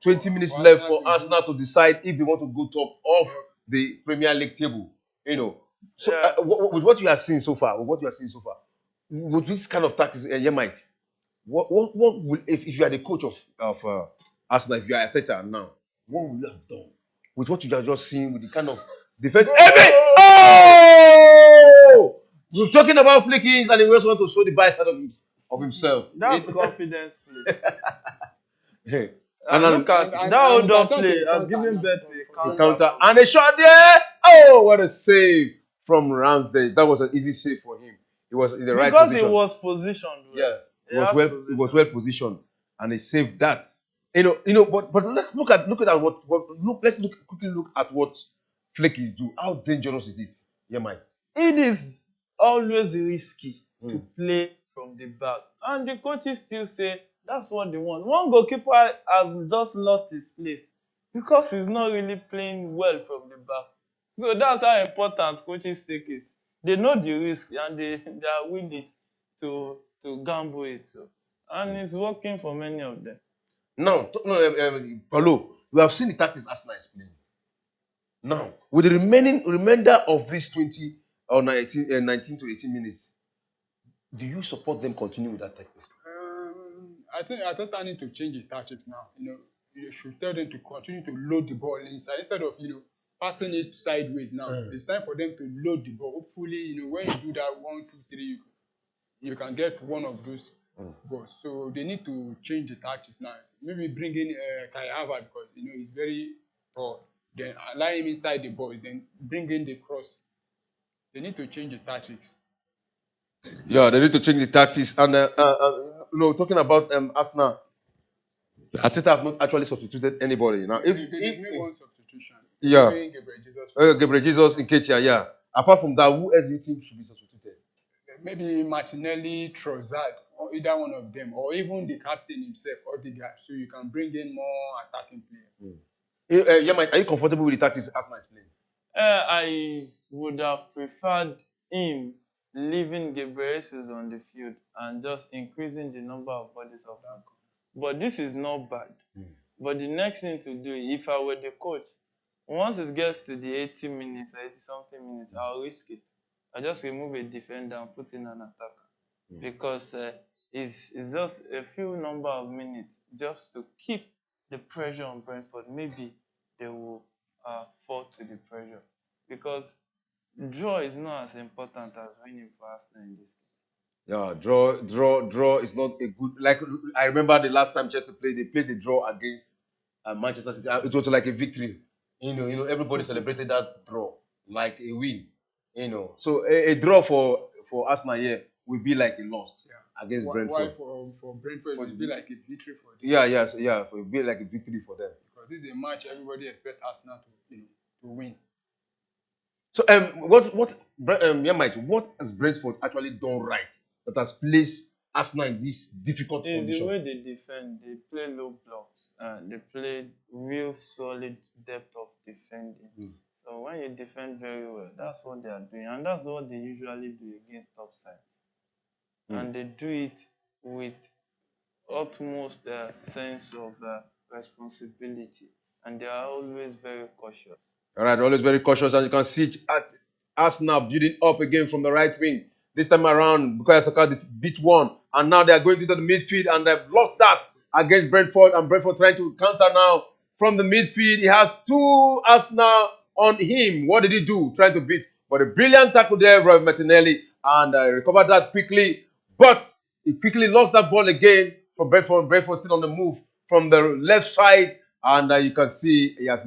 20 minutes left for Arsenal to decide if they want to go top of the Premier League table. So with what you are seeing so far, with this kind of tactics, Yemite, what will if you are the coach of Arsenal, if you are Arteta now, what will you have done with what you have just seen with the kind of defense? We're talking about Flickins, and he also want to show the bad side of himself. That's confidence play. And look at that hold-up play has given birth to a counter. And a shot there. Oh, what a save from Ramsdale. That was an easy save for him. He was in the right position. Because he was positioned well. Yeah, he was well positioned, and he saved that. But let's look at let's quickly look at what Flickins do. How dangerous is it? Yeah, Mike. It is always risky to play from the back, and the coaches still say that's what they want. One goalkeeper has just lost his place because he's not really playing well from the back. So that's how important coaches take it. They know the risk, and they are willing to gamble it. So, and it's working for many of them. Paulo, we have seen the tactics Arsenal is playing. Now, with the remainder of this 20 or 19 to 18 minutes, do you support them continue with that tactics? I think I need to change his tactics now. You should tell them to continue to load the ball inside instead of passing it sideways. Now it's time for them to load the ball. Hopefully, when you do that 1, 2, 3, you can get one of those balls. So they need to change the tactics now. Maybe bring in Kai Havertz because he's very tall. Then allow him inside the ball. Then bring in the cross. They need to change the tactics. Yeah, they need to change the tactics. And talking about Arsenal, Arteta have not actually substituted anybody. Now, They made one substitution. Yeah. Gabriel Jesus in Ketia, yeah. Apart from that, who else do you think should be substituted? Maybe Martinelli, Trossard, or either one of them, or even the captain himself, Odegaard, so you can bring in more attacking players. Mike, are you comfortable with the tactics Arsenal is playing? I would have preferred him leaving Gabriel Jesus on the field and just increasing the number of bodies of that. But this is not bad. But the next thing to do, if I were the coach, once it gets to the 80 minutes or 80-something minutes, I'll risk it. I just remove a defender and put in an attacker. Because it's just a few number of minutes just to keep the pressure on Brentford. Maybe they will fall to the pressure. Because draw is not as important as winning for Arsenal in this game. Yeah, draw is not a good. Like I remember the last time Chelsea played, they played the draw against Manchester City. It was like a victory. Everybody celebrated that draw like a win. So a draw for Arsenal here will be like a loss against Brentford. Why for Brentford it will be like a victory for them. Yeah. It will be like a victory for them. Because this is a match everybody expects Arsenal to win. So what has Brentford actually done right that has placed Arsenal in this difficult condition? The way they defend, they play low blocks. They play real solid depth of defending. So when you defend very well, that's what they are doing. And that's what they usually do against top sides. And they do it with utmost sense of responsibility. And they are always very cautious. All right, always very cautious. And you can see Arsenal building up again from the right wing. This time around, Bukayo Saka beat one. And now they are going into the midfield and they've lost that against Brentford. And Brentford trying to counter now from the midfield. He has two Arsenal on him. What did he do? Trying to beat. But a brilliant tackle there, Roy Martinelli. And recovered that quickly. But he quickly lost that ball again from Brentford. Brentford still on the move from the left side. And you can see he has...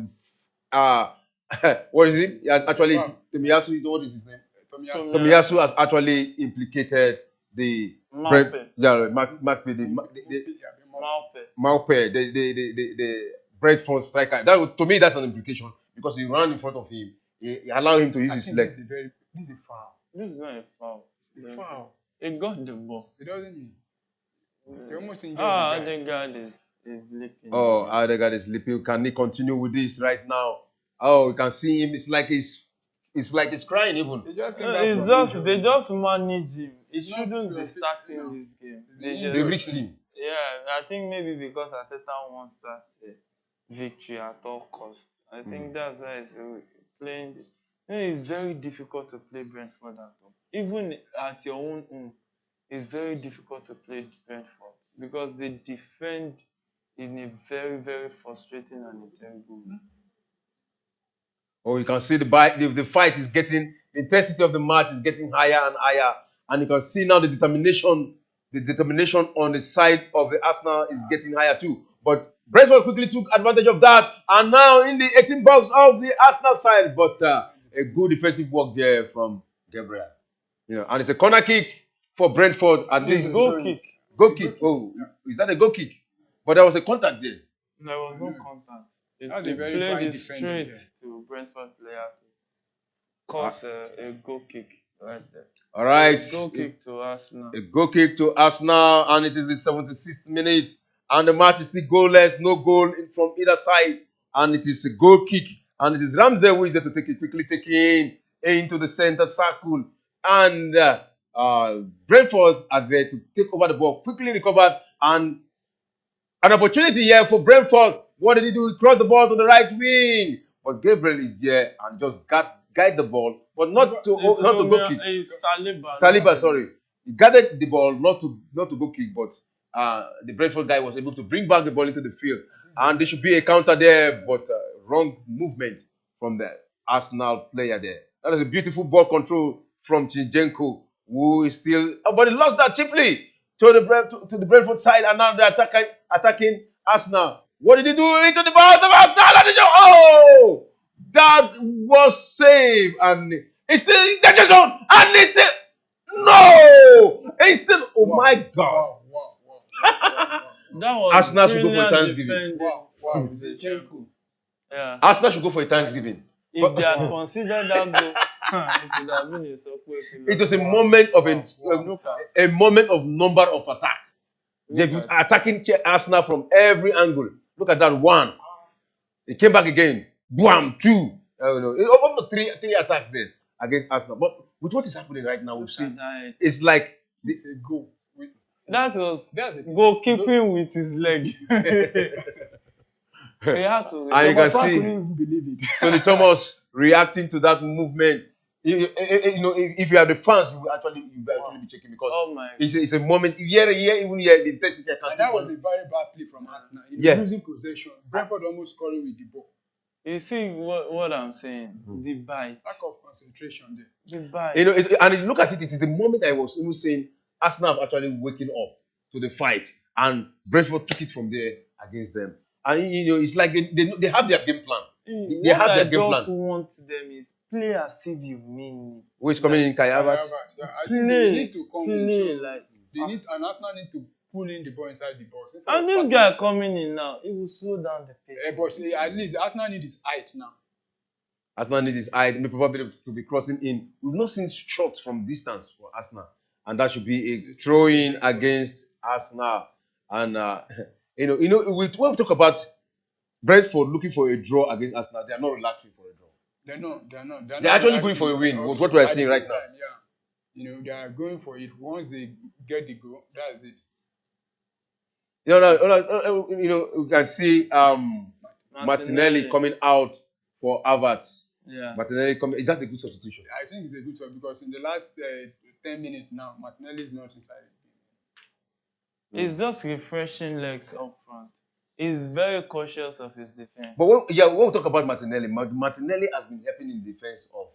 what is it? He has actually... Tomiyasu, what is his name? Tomiyasu has actually implicated the Maupe, the Brentford striker. To me, that's an implication because he ran in front of him. He allowed him to use his legs. This is a foul. This is not a foul. It's a foul. He got the ball. It doesn't mean. He almost injured Odegaard is leaping. Oh, Odegaard is leaping. Can he continue with this right now? Oh, you can see him. It's like he's crying even. They just manage him. He shouldn't be starting this game. They reached him. Yeah, I think maybe because Arteta wants that victory at all costs. I think that's why he's playing. It's very difficult to play Brentford at all. Even at your own home, it's very difficult to play Brentford because they defend in a very, very frustrating and a terrible way. Oh, you can see the fight is getting, the intensity of the match is getting higher and higher. And you can see now the determination on the side of the Arsenal is getting higher too. But Brentford quickly took advantage of that. And now in the 18 box of the Arsenal side. But a good defensive work there from Gabriel. And it's a corner kick for Brentford. And this is goal kick. Goal kick. Oh, is that a goal kick? But there was a contact there. There was no contact. They played it straight to Brentford player to cause a goal kick right there. All right. A goal kick to Arsenal. A goal kick to Arsenal, and it is the 76th minute. And the match is still goalless, no goal from either side. And it is a goal kick. And it is Ramsdale who is there to take it, quickly taking into the center circle. And Brentford are there to take over the ball, quickly recovered. And an opportunity here for Brentford. What did he do? He crossed the ball to the right wing. but Gabriel is there and just guide the ball, but not to go kick. It's Saliba. Saliba, sorry, he guarded the ball not to go kick, but the Brentford guy was able to bring back the ball into the field, and there should be a counter there, but wrong movement from the Arsenal player there. That is a beautiful ball control from Zinchenko, who is still, but he lost that cheaply to the Brentford side, and now they're attacking Arsenal. What did he do? Into the ball, oh, that was saved, and it's still in danger zone, and it's no, it's still. Oh my God! That was Arsenal should go for a Thanksgiving. Zinchenko. Yeah. Arsenal should go for a Thanksgiving. If they had considered that goal, it would have been a surprise. It was a moment of a moment of number of attack. They're attacking Arsenal from every angle. Look at that one. He came back again. Bam, two. Over three attacks there against Arsenal. But with what is happening right now, we've seen it's like It's a goal. that's goalkeeping with his leg. He had to. And you can see couldn't even believe it. Tony Thomas reacting to that movement. If you are the fans, you will actually be checking, because it's a moment. Even here, the intensity. And that was a very bad play from Arsenal. Losing possession, Brentford almost scoring with the ball. You see what I'm saying? The bite. Lack of concentration there. The bite. And look at it. It is the moment I was even saying Arsenal have actually waking up to the fight, and Brentford took it from there against them. And it's like they have their game plan. They have their game plan. What I just want them is play as if you mean it. Who is coming in? Kai Havertz. I think they need to come play in. like and Arsenal need to pull in the ball inside the box. And this guy coming in now, it will slow down the pace. But at least Arsenal need his height now. Arsenal need his height. Probably to be crossing in. We've not seen shots from distance for Arsenal, and that should be a throw-in against Arsenal. And when we talk about Brentford looking for a draw against Arsenal, they are not relaxing for a draw. They're not. They're actually going for a win. What we are seeing right now. Yeah. They are going for it. Once they get the goal, that's it. We can see Martinelli coming out for Havertz. Yeah. Martinelli coming. Is that a good substitution? I think it's a good one, because in the last 10 minutes now, Martinelli is not inside the game. It's just refreshing legs up front. He's very cautious of his defense. But when we talk about Martinelli, Martinelli has been helping in the defense of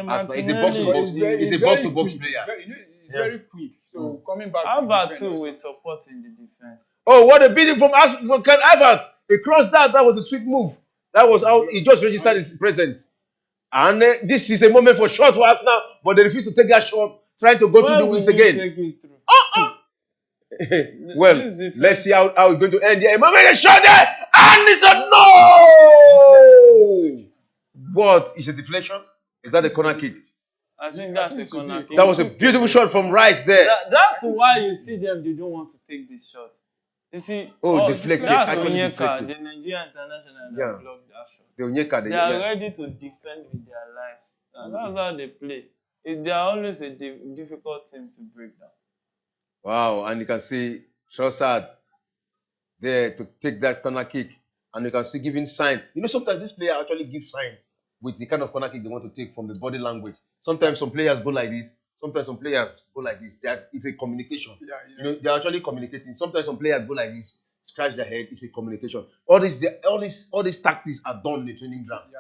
Arsenal. He's a box-to-box. He's a box-to-box player. He's very quick. So coming back. How about with support in the defense? Oh, what a beating from Ken Havertz! He crossed that. That was a sweet move. That was how he just registered his presence. And this is a moment for shot for Arsenal, but they refuse to take that shot, trying to go through the wings again. Well, let's see how it's going to end here. A moment, a shot there, and it's a no! What? Is a deflection? Is that a corner kick? I think that's a corner kick. That was a beautiful shot from Rice there. That's why you see them, they don't want to take this shot. You see, it's deflected. That's Onyeka, the Nigerian international that blocked that shot. They are ready to defend with their lives. And that's how they play. They are always a difficult team to break down. Wow, and you can see Trossard there to take that corner kick. And you can see giving sign. Sometimes this player actually gives sign with the kind of corner kick they want to take from the body language. Sometimes some players go like this. Sometimes some players go like this. It's a communication. They're actually communicating. Sometimes some players go like this, scratch their head. It's a communication. All these tactics are done in the training ground.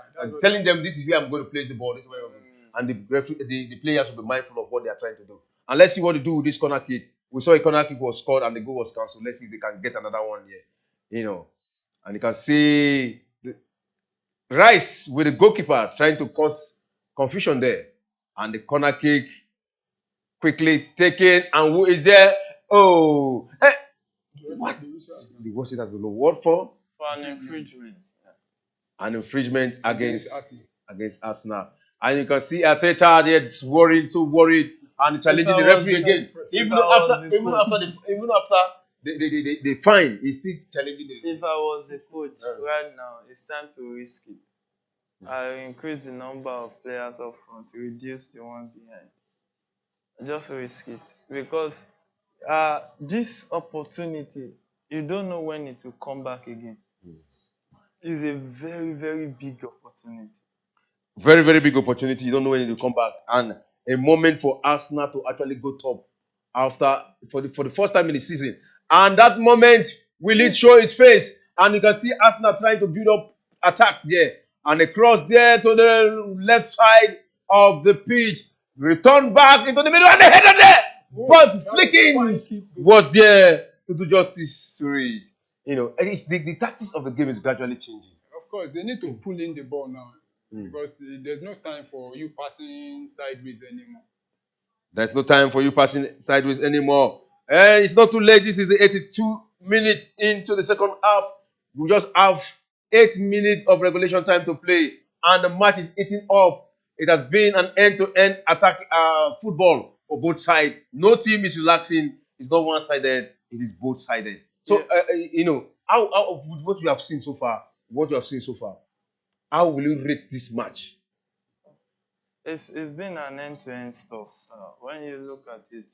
Telling them this is where I'm going to place the ball. This is where I'm going. And the players will be mindful of what they are trying to do. And let's see what they do with this corner kick. We saw a corner kick was scored and the goal was cancelled. Let's see if they can get another one here. And you can see Rice with the goalkeeper trying to cause confusion there. And the corner kick quickly taken. And who is there? Oh. What? The worst that below. What for? For an infringement. An infringement against Arsenal. And you can see Arteta there so worried. And challenging the referee again. Even after the fine, he's still challenging the referee. If I was the coach right now, it's time to risk it. I increase the number of players up front to reduce the ones behind. Just risk it. Because this opportunity, you don't know when it will come back again. Is a very, very big opportunity. Very, very big opportunity. You don't know when to come back. And a moment for Arsenal to actually go top after for the first time in the season. And that moment will it show its face. And you can see Arsenal trying to build up attack there. And a cross there to the left side of the pitch. Return back into the middle and the header there. But Flickings was there to do justice to it. You know, it's the tactics of the game is gradually changing. Of course, they need to pull in the ball now because there's no time for you passing sideways anymore. There's no time for you passing sideways anymore. And it's not too late. This is the 82 minutes into the second half. We just have 8 minutes of regulation time to play. And the match is eating up. It has been an end-to-end attack football for both sides. No team is relaxing. It's not one-sided. It is both-sided. So, you know, how what you have seen so far, how will you rate this match? It's been an end-to-end stuff. When you look at it,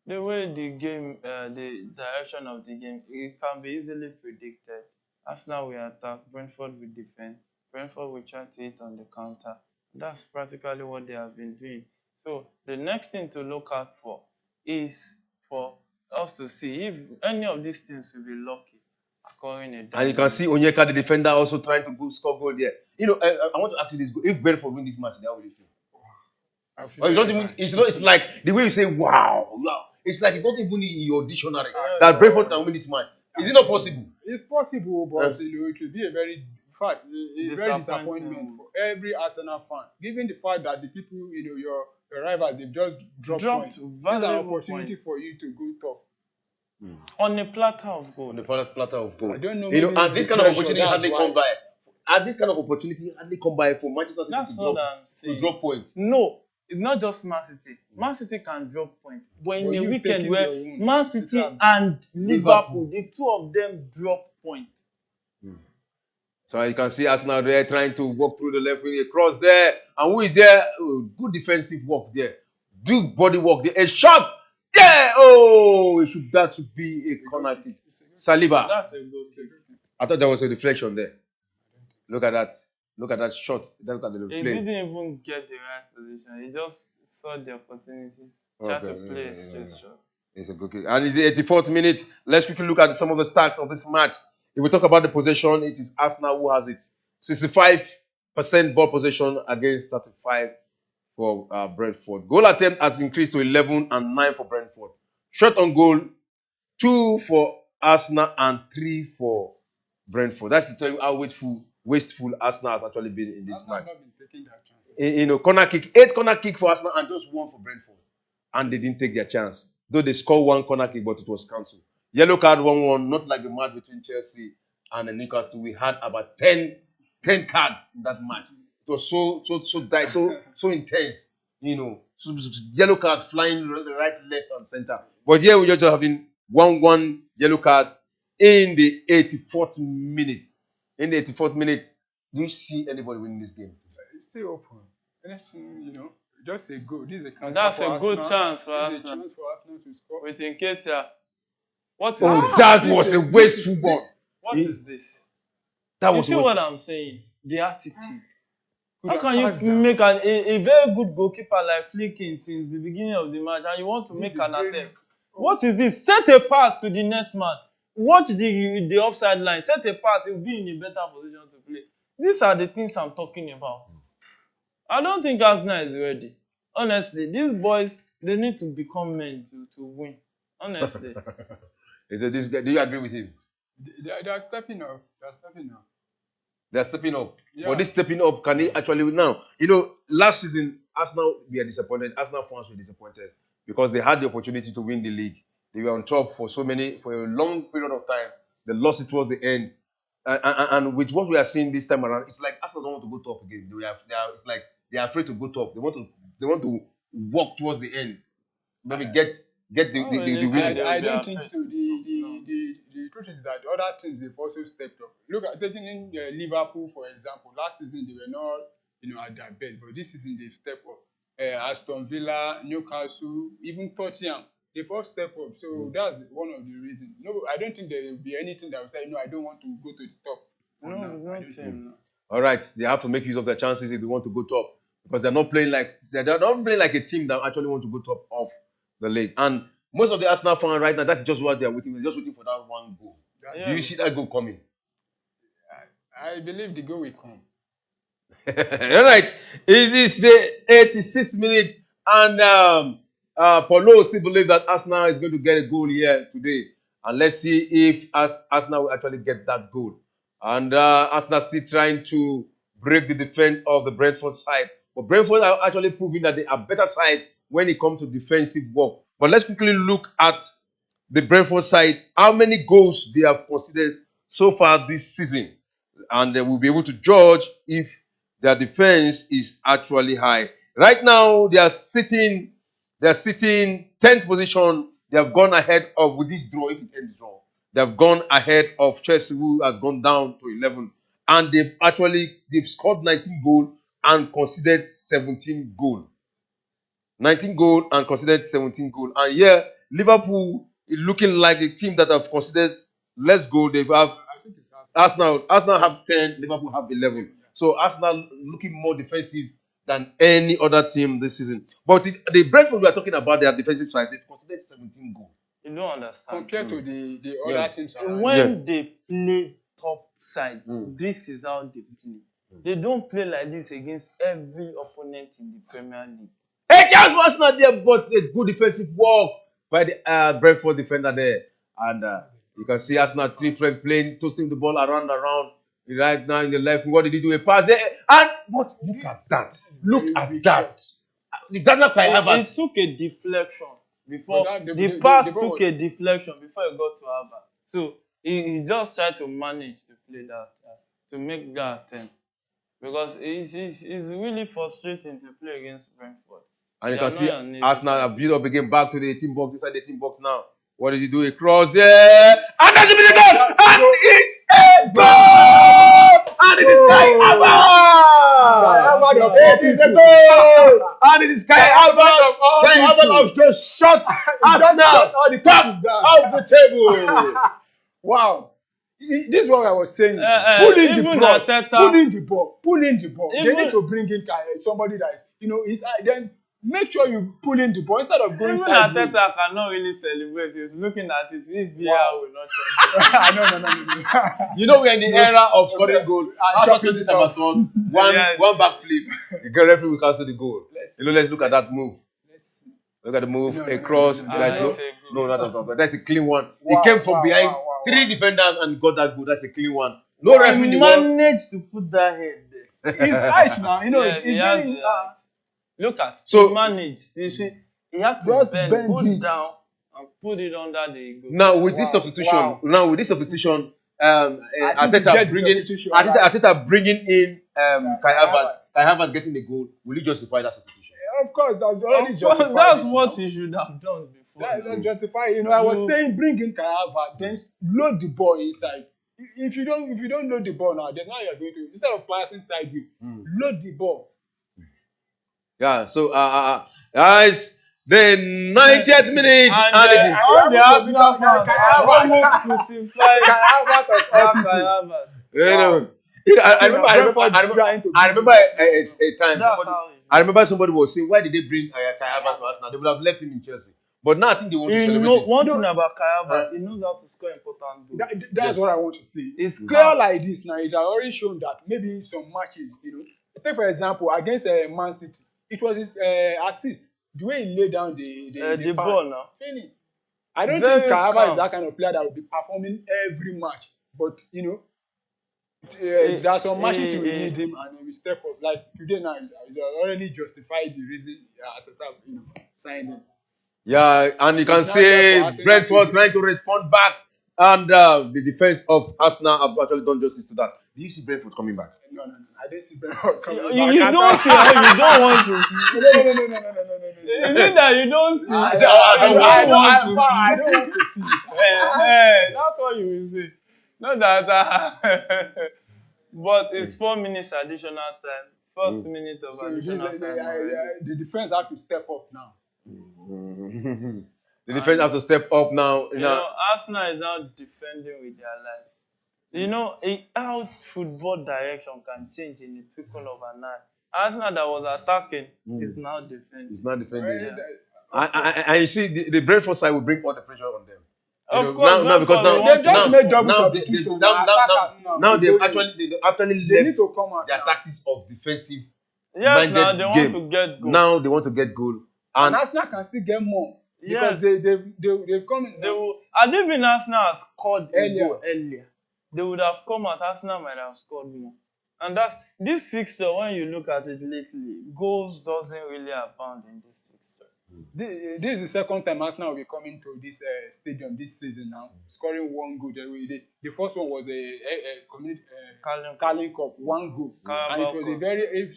the way the game, the direction of the game, it can be easily predicted. Arsenal will attack, Brentford will defend, Brentford will try to hit on the counter. That's practically what they have been doing. So the next thing to look out for is for us to see if any of these teams will be lucky scoring a And you can see Onyeka, the defender, also trying to score goal there. You know, I want to ask you this: if Brentford win this match, how will you feel? Or you don't even, it's like the way you say wow. It's like it's not even in your dictionary that Brentford can win this match. Is it not possible? It's possible, but you know, it will be a very very disappointment for every Arsenal fan. Given the fact that the people, you know, your rivals, they've just dropped points. It's an opportunity for you to go top. On a platter of gold. On a platter of gold. I don't know. You know, and this kind of opportunity hardly come by. And this kind of opportunity hardly come by for Manchester City to drop points. No, it's not just Man City. Man City can drop points. But in a weekend where Man City and Liverpool, the two of them drop points. So you can see Arsenal there trying to walk through the left wing across there. And who is there? Good defensive work there. Good body work there. A shot! Yeah! Oh, that should be a corner kick. Saliba. That's a good kick. I thought there was a deflection there. Look at that. Look at that shot. Look at the play. He didn't even get the right position. He just saw the opportunity. Tried to play a straight shot. It's a good kick. And it's the 84th minute. Let's quickly look at some of the stats of this match. If we talk about the possession, it is Arsenal who has it. 65% ball possession against 35% for Brentford. Goal attempt has increased to 11 and 9 for Brentford. Shot on goal, 2 for Arsenal and 3 for Brentford. That's to tell you how wasteful Arsenal has actually been in this match. You know, corner kick, 8 corner kick for Arsenal and just 1 for Brentford. And they didn't take their chance. Though they scored 1 corner kick, but it was cancelled. Yellow card 1-1, not like the match between Chelsea and Newcastle. We had about 10 cards in that match. It was so intense, you know. So yellow cards flying right, left, and center. But here we're just having 1-1 yellow card in the 84th minute. In the 84th minute, do you see anybody winning this game? It's still open. Anything, you know, just a goal. This is a That's a good chance for Arsenal. To score. With Nketiah. What is that was a wasteful ball. What is this? That you was see what I'm saying? The attitude. How can you make a very good goalkeeper like Flicking since the beginning of the match and you want to make an attempt? What is this? Set a pass to the next man. Watch the offside line. Set a pass. He'll be in a better position to play. These are the things I'm talking about. I don't think Arsenal is ready. Honestly, these boys, they need to become men to win. Honestly. Do you agree with him? They are stepping up. They're stepping up. Yeah. But this stepping up, can they actually win now? You know, last season, Arsenal were disappointed. Arsenal fans were disappointed because they had the opportunity to win the league. They were on top for a long period of time. They lost it towards the end. And with what we are seeing this time around, it's like Arsenal don't want to go top again. It's like they are afraid to go top. They want to walk towards the end. Maybe get the winning. I don't think so. The truth is that other teams they've also stepped up. Look at taking in Liverpool for example. Last season they were not, you know, at their best, but this season they've stepped up. Aston Villa, Newcastle, even Tottenham, they've all stepped up. So that's one of the reasons. No, I don't think there will be anything that will say no. I don't want to go to the top. For No, now, I no don't see. team. No. All right, they have to make use of their chances if they want to go top because they're not playing like a team that actually want to go top of the league. And most of the Arsenal fans right now, that's just what they're waiting. They're just waiting for that one goal. Do you see that goal coming? I believe the goal will come. All right, it is the 86th minute, and Paulo still believes that Arsenal is going to get a goal here today. And let's see if Arsenal will actually get that goal. And Arsenal still trying to break the defense of the Brentford side. But Brentford are actually proving that they are better side when it comes to defensive work. But let's quickly look at the Brentford side, how many goals they have conceded so far this season. And they will be able to judge if their defense is actually high. Right now, they are sitting 10th position. They have gone ahead of, with this draw, if it ends draw, they have gone ahead of Chelsea, who has gone down to 11. And they've scored 19 goals and conceded 17 goals. 19 goals and conceded 17 goals. And here, Liverpool is looking like a team that have conceded less goals. They have I think it's Arsenal. Arsenal have 10, Liverpool have 11. So Arsenal looking more defensive than any other team this season. But the Brentford we are talking about, their defensive side, they've conceded 17 goals. You don't understand. Compared to the other teams around. When they play top side, this is how they play. They don't play like this against every opponent in the Premier League. A chance for Arsenal there, but a good defensive work by the Brentford defender there. And you can see Arsenal playing, toasting the ball around. Right now in the left, what did he do? A pass there. And but look at that. Look at that. Is that not Kai Havertz? It took a deflection before. The pass ball took a deflection before it got to Havertz. So he just tried to manage to play that, to make that attempt. Because it's really frustrating to play against Brentford. And you can see Arsenal have built up again back to the 18 box, inside the 18 box now. What did he do? A cross there. And that's the goal! And it's a goal! And it is Kai Havertz! It is a goal! And it is Kai Havertz! Kai Havertz has just shot Arsenal top of the table. Wow. This is what I was saying. Pull in the ball. They need to bring in somebody that is then make sure you pull in the ball instead of going sideways. Even Arteta cannot really celebrate. He's looking at it. If VR will not check. No. We're in the era of scoring goal. After 20 Samson, one backflip. The referee will cancel the goal. Let's look at that move. Look at the move across. No. That's a clean one. He came from behind three defenders and got that goal. That's a clean one. No referee in the world. He managed to put that head there. He's harsh now. He's very. Look at. So he managed. You see, he had to just bend it down and put it under the goal. Now with this substitution, Arteta bringing in Kai Havertz getting the goal. Will he justify that substitution? Of course, that's already justified. That's what he should have done before. That's justified. I was saying bring in Kai Havertz, then load the ball inside. If you don't load the ball now, then now you're going to, instead of passing sideways, load the ball. Yeah, so guys, the 90th minute and all the Arsenal fans almost crucified Kai Havertz. I remember a time. I remember somebody was saying, why did they bring Kai Havertz to Arsenal? They would have left him in Chelsea. But now I think they want to celebrate him. One thing about Kai Havertz, he knows how to score important goals. That's what I want to see. It's clear like this now. It has already shown that maybe in some matches, take for example against Man City, it was his assist. The way he laid down the ball now. I don't think Kai Havertz is that kind of player that will be performing every match. But there are some matches you will need him and he will step up. Like today now, he's already justified the reason signed him. Yeah, and you can see Brentford trying to respond back, and the defense of Arsenal have actually done justice to that. Do you see Brentford coming back? No. I didn't see Brentford coming back. You don't see how you don't want to see. No. Is it that you don't see? I don't want to see. That's what you will say. Not that. But it's 4 minutes additional time. First minute of additional time. The defense have to step up now. The defense have to step up now. Arsenal is now defending with their lives. You know, how football direction can change in the twinkle of an eye. Arsenal that was attacking is now defending. It's not defending. Yeah. And you see, the Brentford side will bring all the pressure on them. Of course, Now because Brentford now want They just to made score. double now substitution. Attackers now they they actually they need left to come out their now. tactics of defensive Yes, now minded they want game. to get goal. Now they want to get goal. And And Arsenal can still get more because Yes. they've come in. They will, had it been Arsenal has scored a Earlier. goal earlier, they would have come out. Arsenal might have scored more. And that's this fixture, when you look at it lately, goals doesn't really abound in this fixture. This is the second time Arsenal will be coming to this stadium this season now, scoring one goal. The first one was a community Carling Cup, one goal, and it was a very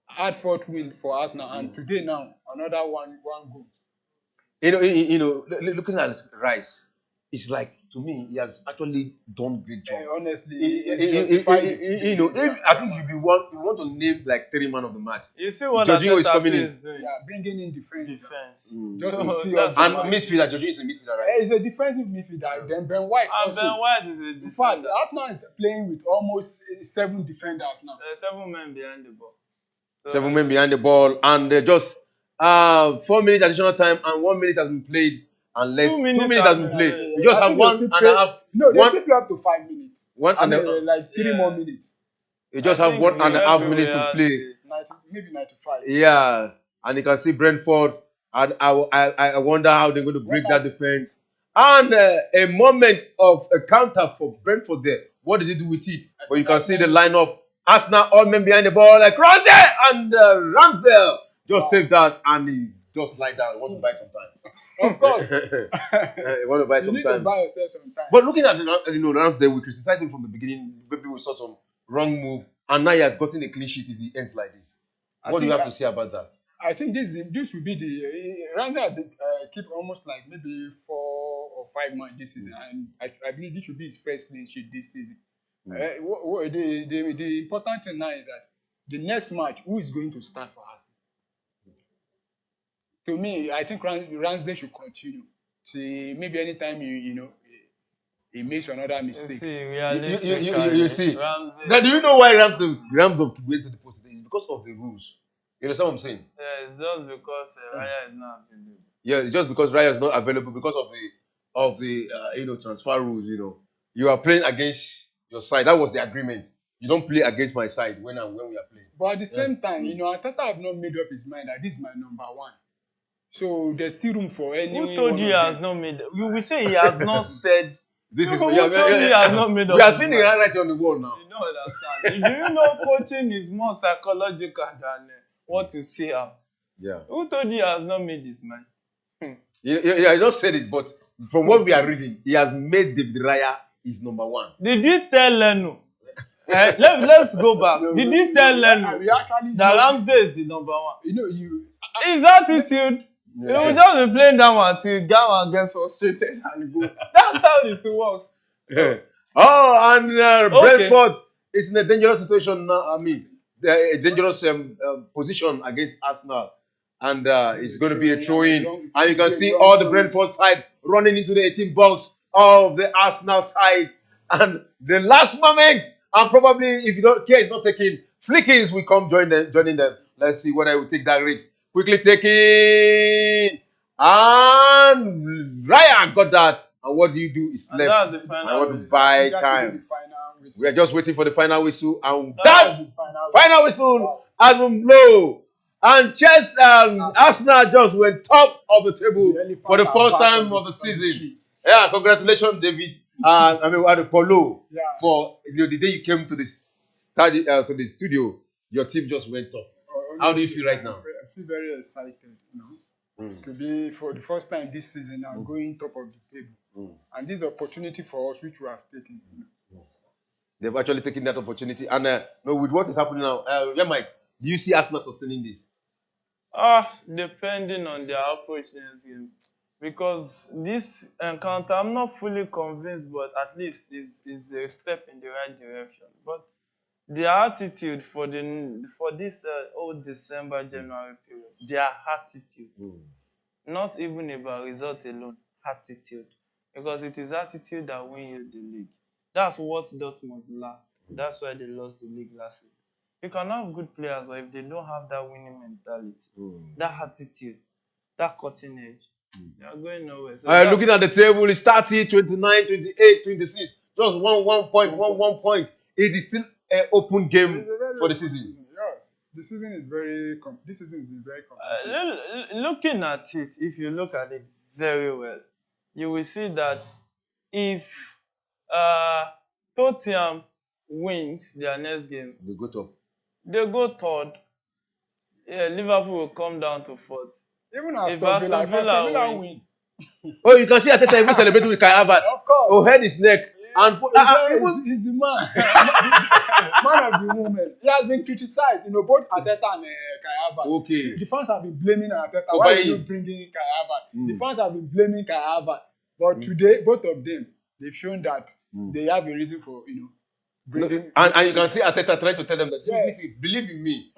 hard fought win for Arsenal. And today now another one goal. looking at Rice, it's like, to me, he has actually done great job. Honestly, If I think you want to name like 3 man of the match. You see what Jorginho is Arteta coming in. is doing? Yeah, bringing in defense. Just to see that's all And the match. midfielder, Jorginho is a midfielder, right? He's a defensive midfielder. Then Ben White and also. Ben White is a In defender. fact, Arsenal is playing with almost 7 defenders now. 7 men behind the ball. So, 7 men behind the ball, and just 4 minutes additional time, and 1 minute has been played, and less 2 minutes has been played. You just I have think they 1 still and a half. No, they one- still play up to 5 minutes. Like 3 more minutes. You just I have think 1.5 we minutes to had play. the- Maybe 95. Yeah, and you can see Brentford, and I wonder how they're going to break that defense. And a moment of a counter for Brentford there. What did he do with it? But you can see the lineup. Arsenal, all men behind the ball, like cross there, and Ramsdale just saved that, and he just like that. Want to buy some time? Of course. Want to buy You some need to time? buy yourself some time. But looking at Ramsdale, we criticized him from the beginning. Maybe we saw some wrong move, and now he has gotten a clean sheet if he ends like this. What do you have to say about that? I think this will be the Ranga keep almost like maybe 4 or 5 months this season, and I believe this should be his first clean sheet this season. The important thing now is that the next match, who is going to start for us? To me, I think Ramsdale should continue. See, maybe anytime he makes another mistake. You see. Ramsey. Now, do you know why Ramsdale went to the post? It's because of the rules. You understand what I'm saying? Yeah, it's just because Raya is not available. Yeah, it's just because Raya is not available because of the transfer rules. You are playing against your side. That was the agreement. You don't play against my side when we are playing. But at the same time, Arteta have not made up his mind that this is my number 1. So there's still room for any. Who told you he has not made? You will say he has not said. This is Who told you he has not made up? We are seeing the highlight on the wall now. You don't understand. Do you know coaching is more psychological than what you see out? Yeah. Who told you he has not made his mind? I just said it, but from what we are reading, he has made David Raya his number 1. Did he tell Leno? Let's go back. Did he tell Leno that Ramsdale is the number 1? His attitude. He will just be playing that one till Gawan gets frustrated and go. That's how it works. Oh, and Brentford is in a dangerous situation now. I mean, a dangerous position against Arsenal. And it's going to be a throw-in. And you can see all the Brentford side running into the 18 box of the Arsenal side. And the last moment, and probably if you don't care, it's not taking, Flickings will come joining them. Let's see whether I will take that risk. Quickly taking. And Ryan got that. And what do you do? Is left. I want to buy time. We are just waiting for the final whistle. And that final whistle has been blown. And Arsenal just went top of the table for the first time of the season. Yeah, congratulations, David. Polo, for the day you came to the studio, your team just went top. How do you feel right now? I feel very excited, to be for the first time this season now going top of the table, and this opportunity for us which we have taken. They've actually taken that opportunity, and with what is happening now, Mike, do you see Arsenal sustaining this? Depending on their approach next game. Because this encounter, I'm not fully convinced, but at least is a step in the right direction. But their attitude for this whole December, January period, their attitude, not even about result alone, attitude. Because it is attitude that wins you the league. That's what Dortmund lacked. That's why they lost the league last season. You can have good players, but if they don't have that winning mentality, that attitude, that cutting edge, they are going nowhere. So Looking at the table, it's 30, 29, 28, 26. Just one point. It is still an open game for the season. Yes, this season is this season has been very competitive. looking at it, if you look at it very well, you will see that if Tottenham wins their next game, They go top. they go third. Yeah, Liverpool will come down to fourth. Even If Aston Villa, if Aston Villa win. Oh, you can see Ateta even celebrating with Kai Havertz. Of course. Oh, head his neck. And He's the man. Man of the moment. He has been criticized, both Ateta and Kai Havertz. Okay. The fans have been blaming Ateta. For Why are buying you him? bringing Kai Havertz? The fans have been blaming Kai Havertz. But today, both of them, they've shown that they have a reason for, bringing. And you can see Ateta trying to tell them that, Yes. believe in me,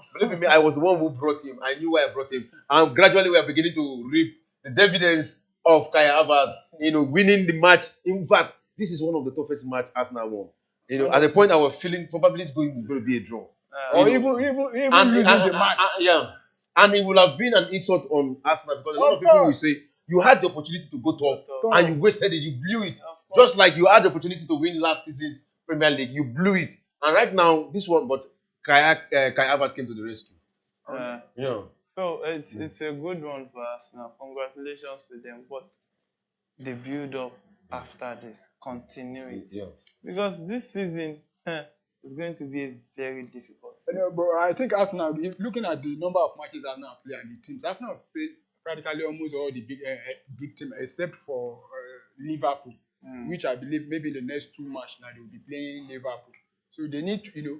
I was the one who brought him. I knew why I brought him. And gradually we are beginning to reap the dividends of Kai Havertz, winning the match. In fact, this is one of the toughest match Arsenal won. At the point I was feeling probably it's going to be a draw. Or even losing the match. Yeah. And it will have been an insult on Arsenal because a lot of people will say, you had the opportunity to go top and you wasted it, you blew it. Just like you had the opportunity to win last season's Premier League, you blew it. And right now, this one, but Kai Havertz came to the rescue. Yeah. So it's a good one for us now. Congratulations to them. But the build up after this, continue it. Yeah. Because this season is going to be a very difficult season. But I think Arsenal, looking at the number of matches Arsenal played and the teams, Arsenal have played practically almost all the big teams except for Liverpool, which I believe maybe in the next 2 matches now they will be playing Liverpool. So they need to,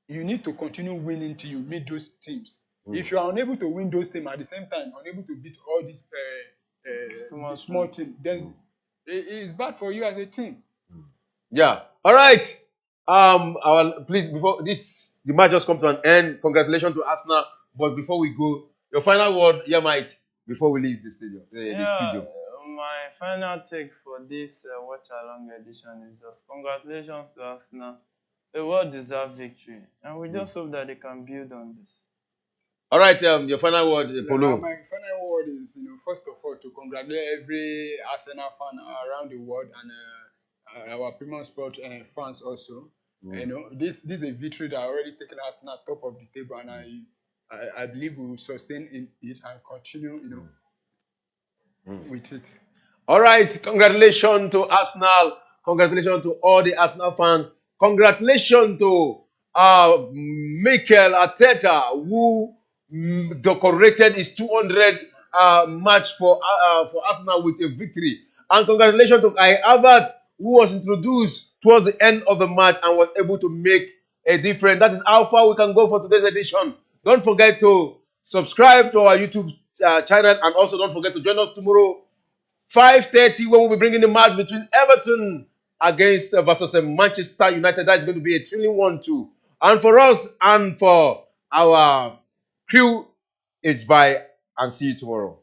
you need to continue winning till you meet those teams. If you are unable to win those teams at the same time, unable to beat all these small teams, then it's bad for you as a team. Yeah. All right. Please, before the match just come to an end, congratulations to Arsenal. But before we go, your final word, Yamite, before we leave the stadium, the studio. My final take for this watch along edition is just congratulations to Arsenal. A well-deserved victory, and we just hope that they can build on this. All right, your final word, Polo. My final word is, first of all, to congratulate every Arsenal fan around the world and our Premium Sport fans also. This is a victory that already taken Arsenal top of the table, and I believe we will sustain it and continue, with it. All right, congratulations to Arsenal. Congratulations to all the Arsenal fans. Congratulations to Mikel Arteta, who decorated his 200 match for Arsenal with a victory. And congratulations to Kai Havertz, who was introduced towards the end of the match and was able to make a difference. That is how far we can go for today's edition. Don't forget to subscribe to our YouTube channel, and also don't forget to join us tomorrow 5:30 when we'll be bringing the match between Everton against versus Manchester United. That is going to be a thrilling 1-2. And for us and for our crew, it's bye and see you tomorrow.